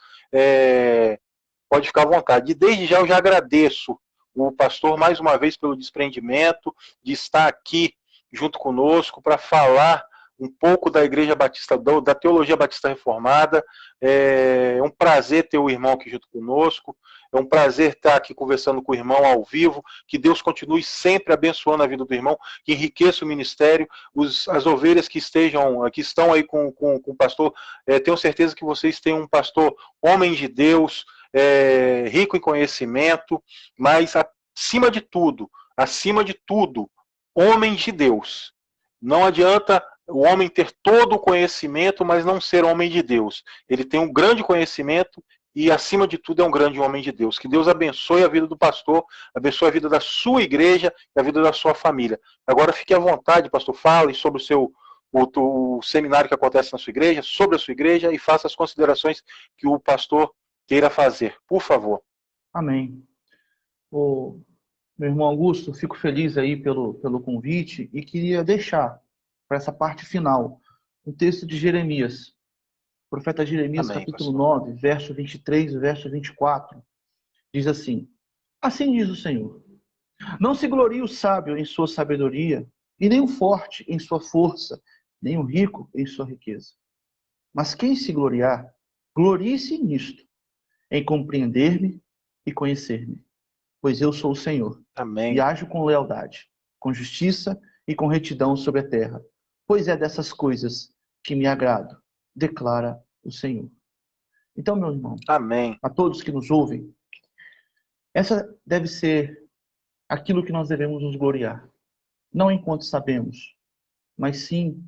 pode ficar à vontade. E desde já eu já agradeço o pastor mais uma vez pelo desprendimento de estar aqui junto conosco para falar um pouco da Igreja Batista, da Teologia Batista Reformada. É um prazer ter o irmão aqui junto conosco. É um prazer estar aqui conversando com o irmão ao vivo. Que Deus continue sempre abençoando a vida do irmão, que enriqueça o ministério. As ovelhas que estão aí com o pastor, tenho certeza que vocês têm um pastor homem de Deus, rico em conhecimento, mas acima de tudo, homem de Deus. Não adianta o homem ter todo o conhecimento, mas não ser homem de Deus. Ele tem um grande conhecimento e, acima de tudo, é um grande homem de Deus. Que Deus abençoe a vida do pastor, abençoe a vida da sua igreja e a vida da sua família. Agora fique à vontade, pastor, fale sobre o seminário que acontece na sua igreja, sobre a sua igreja, e faça as considerações que o pastor queira fazer. Por favor. Amém. Ô, meu irmão Augusto, fico feliz aí pelo convite e queria deixar para essa parte final um texto de Jeremias. O profeta Jeremias, Amém, capítulo pastor. 9, verso 23 e verso 24, diz assim: Assim diz o Senhor: Não se glorie o sábio em sua sabedoria, e nem o forte em sua força, nem o rico em sua riqueza. Mas quem se gloriar, glorie-se nisto, em compreender-me e conhecer-me, pois eu sou o Senhor, e Amém. ajo com lealdade, com justiça e com retidão sobre a terra, pois é dessas coisas que me agrado, declara o Senhor. Então, meu irmão, Amém. a todos que nos ouvem, essa deve ser aquilo que nós devemos nos gloriar. Não enquanto sabemos, mas sim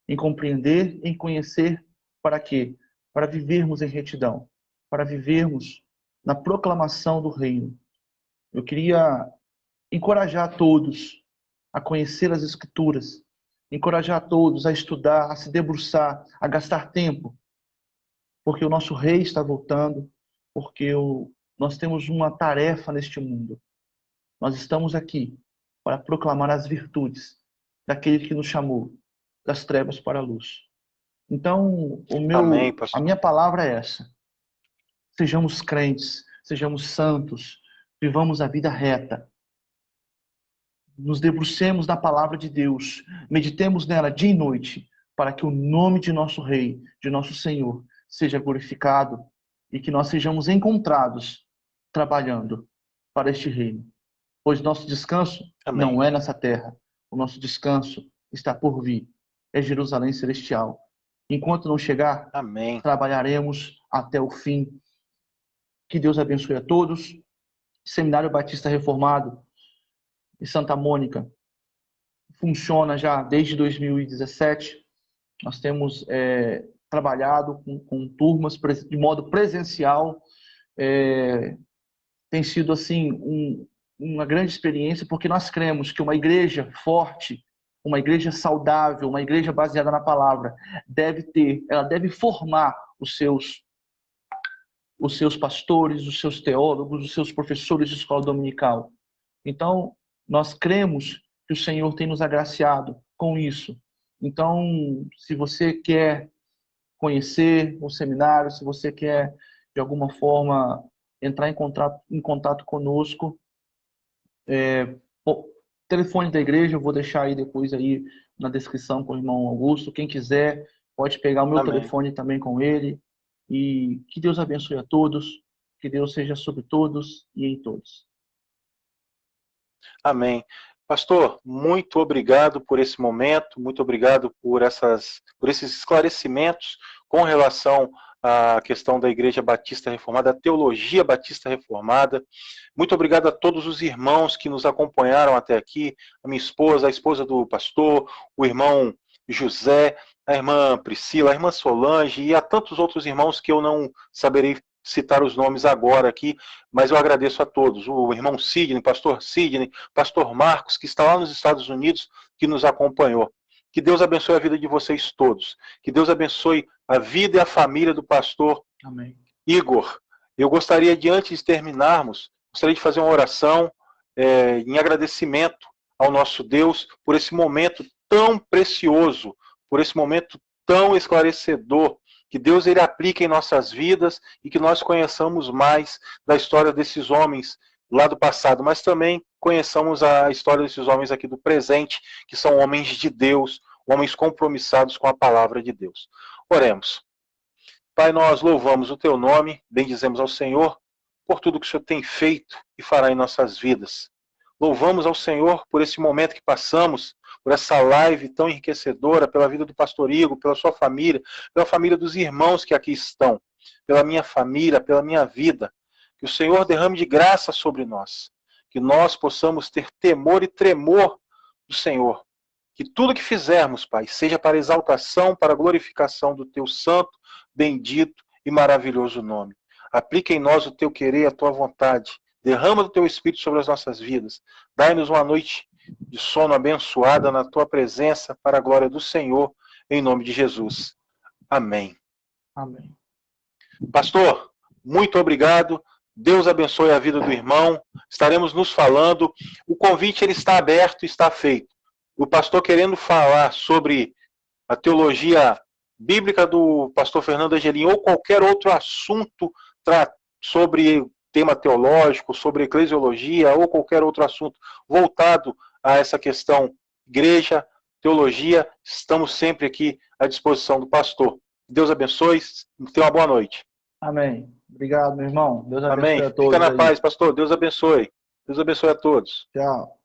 em compreender, em conhecer, para quê? Para vivermos em retidão, para vivermos na proclamação do reino. Eu queria encorajar todos a conhecer as Escrituras, encorajar todos a estudar, a se debruçar, a gastar tempo, porque o nosso rei está voltando, porque nós temos uma tarefa neste mundo. Nós estamos aqui para proclamar as virtudes daquele que nos chamou das trevas para a luz. Então, Amém, a pastor. minha palavra é essa: sejamos crentes, sejamos santos, vivamos a vida reta, nos debrucemos na palavra de Deus, meditemos nela dia e noite, para que o nome de nosso Rei, de nosso Senhor, seja glorificado e que nós sejamos encontrados trabalhando para este reino. Pois nosso descanso Amém. não é nessa terra, o nosso descanso está por vir, é Jerusalém celestial. Enquanto não chegar, Amém. trabalharemos até o fim. Que Deus abençoe a todos. Seminário Batista Reformado em Santa Mônica funciona já desde 2017. Nós temos trabalhado com turmas de modo presencial. Tem sido assim uma grande experiência, porque nós cremos que uma igreja forte, uma igreja saudável, uma igreja baseada na palavra, ela deve formar os seus pastores, os seus teólogos, os seus professores de escola dominical. Então, nós cremos que o Senhor tem nos agraciado com isso. Então, se você quer conhecer o seminário, se você quer, de alguma forma, entrar em contato conosco, o telefone da igreja, eu vou deixar aí depois aí na descrição com o irmão Augusto. Quem quiser, pode pegar o meu Amém. telefone também com ele. E que Deus abençoe a todos, que Deus seja sobre todos e em todos. Amém. Pastor, muito obrigado por esse momento, muito obrigado por esses esclarecimentos com relação à questão da Igreja Batista Reformada, a teologia Batista Reformada. Muito obrigado a todos os irmãos que nos acompanharam até aqui, a minha esposa, a esposa do pastor, o irmão José, a irmã Priscila, a irmã Solange e a tantos outros irmãos que eu não saberei citar os nomes agora aqui, mas eu agradeço a todos. O irmão Sidney, pastor Marcos, que está lá nos Estados Unidos, que nos acompanhou. Que Deus abençoe a vida de vocês todos. Que Deus abençoe a vida e a família do pastor Amém. Igor. Eu gostaria de, antes de terminarmos, gostaria de fazer uma oração em agradecimento ao nosso Deus por esse momento tão precioso, por esse momento tão esclarecedor, que Deus ele aplique em nossas vidas e que nós conheçamos mais da história desses homens lá do passado, mas também conheçamos a história desses homens aqui do presente, que são homens de Deus, homens compromissados com a palavra de Deus. Oremos. Pai, nós louvamos o teu nome, bendizemos ao Senhor por tudo que o Senhor tem feito e fará em nossas vidas. Louvamos ao Senhor por esse momento que passamos, por essa live tão enriquecedora, pela vida do pastor Igor, pela sua família, pela família dos irmãos que aqui estão, pela minha família, pela minha vida. Que o Senhor derrame de graça sobre nós, que nós possamos ter temor e tremor do Senhor, Que tudo que fizermos, Pai, seja para exaltação, para glorificação do Teu santo, bendito e maravilhoso nome. Aplica em nós o Teu querer e a Tua vontade. Derrama do Teu Espírito sobre as nossas vidas. Dai-nos uma noite de sono abençoada na Tua presença, para a glória do Senhor, em nome de Jesus. Amém. Amém. Pastor, muito obrigado. Deus abençoe a vida do irmão. Estaremos nos falando. O convite ele está aberto, está feito. O pastor querendo falar sobre a teologia bíblica do pastor Fernando Angelim ou qualquer outro assunto sobre tema teológico, sobre eclesiologia ou qualquer outro assunto voltado a essa questão igreja, teologia, estamos sempre aqui à disposição do pastor. Deus abençoe. Tenha uma boa noite. Amém. Obrigado, meu irmão. Deus abençoe Amém. a todos. Fica na aí. paz, pastor. Deus abençoe. Deus abençoe a todos. Tchau.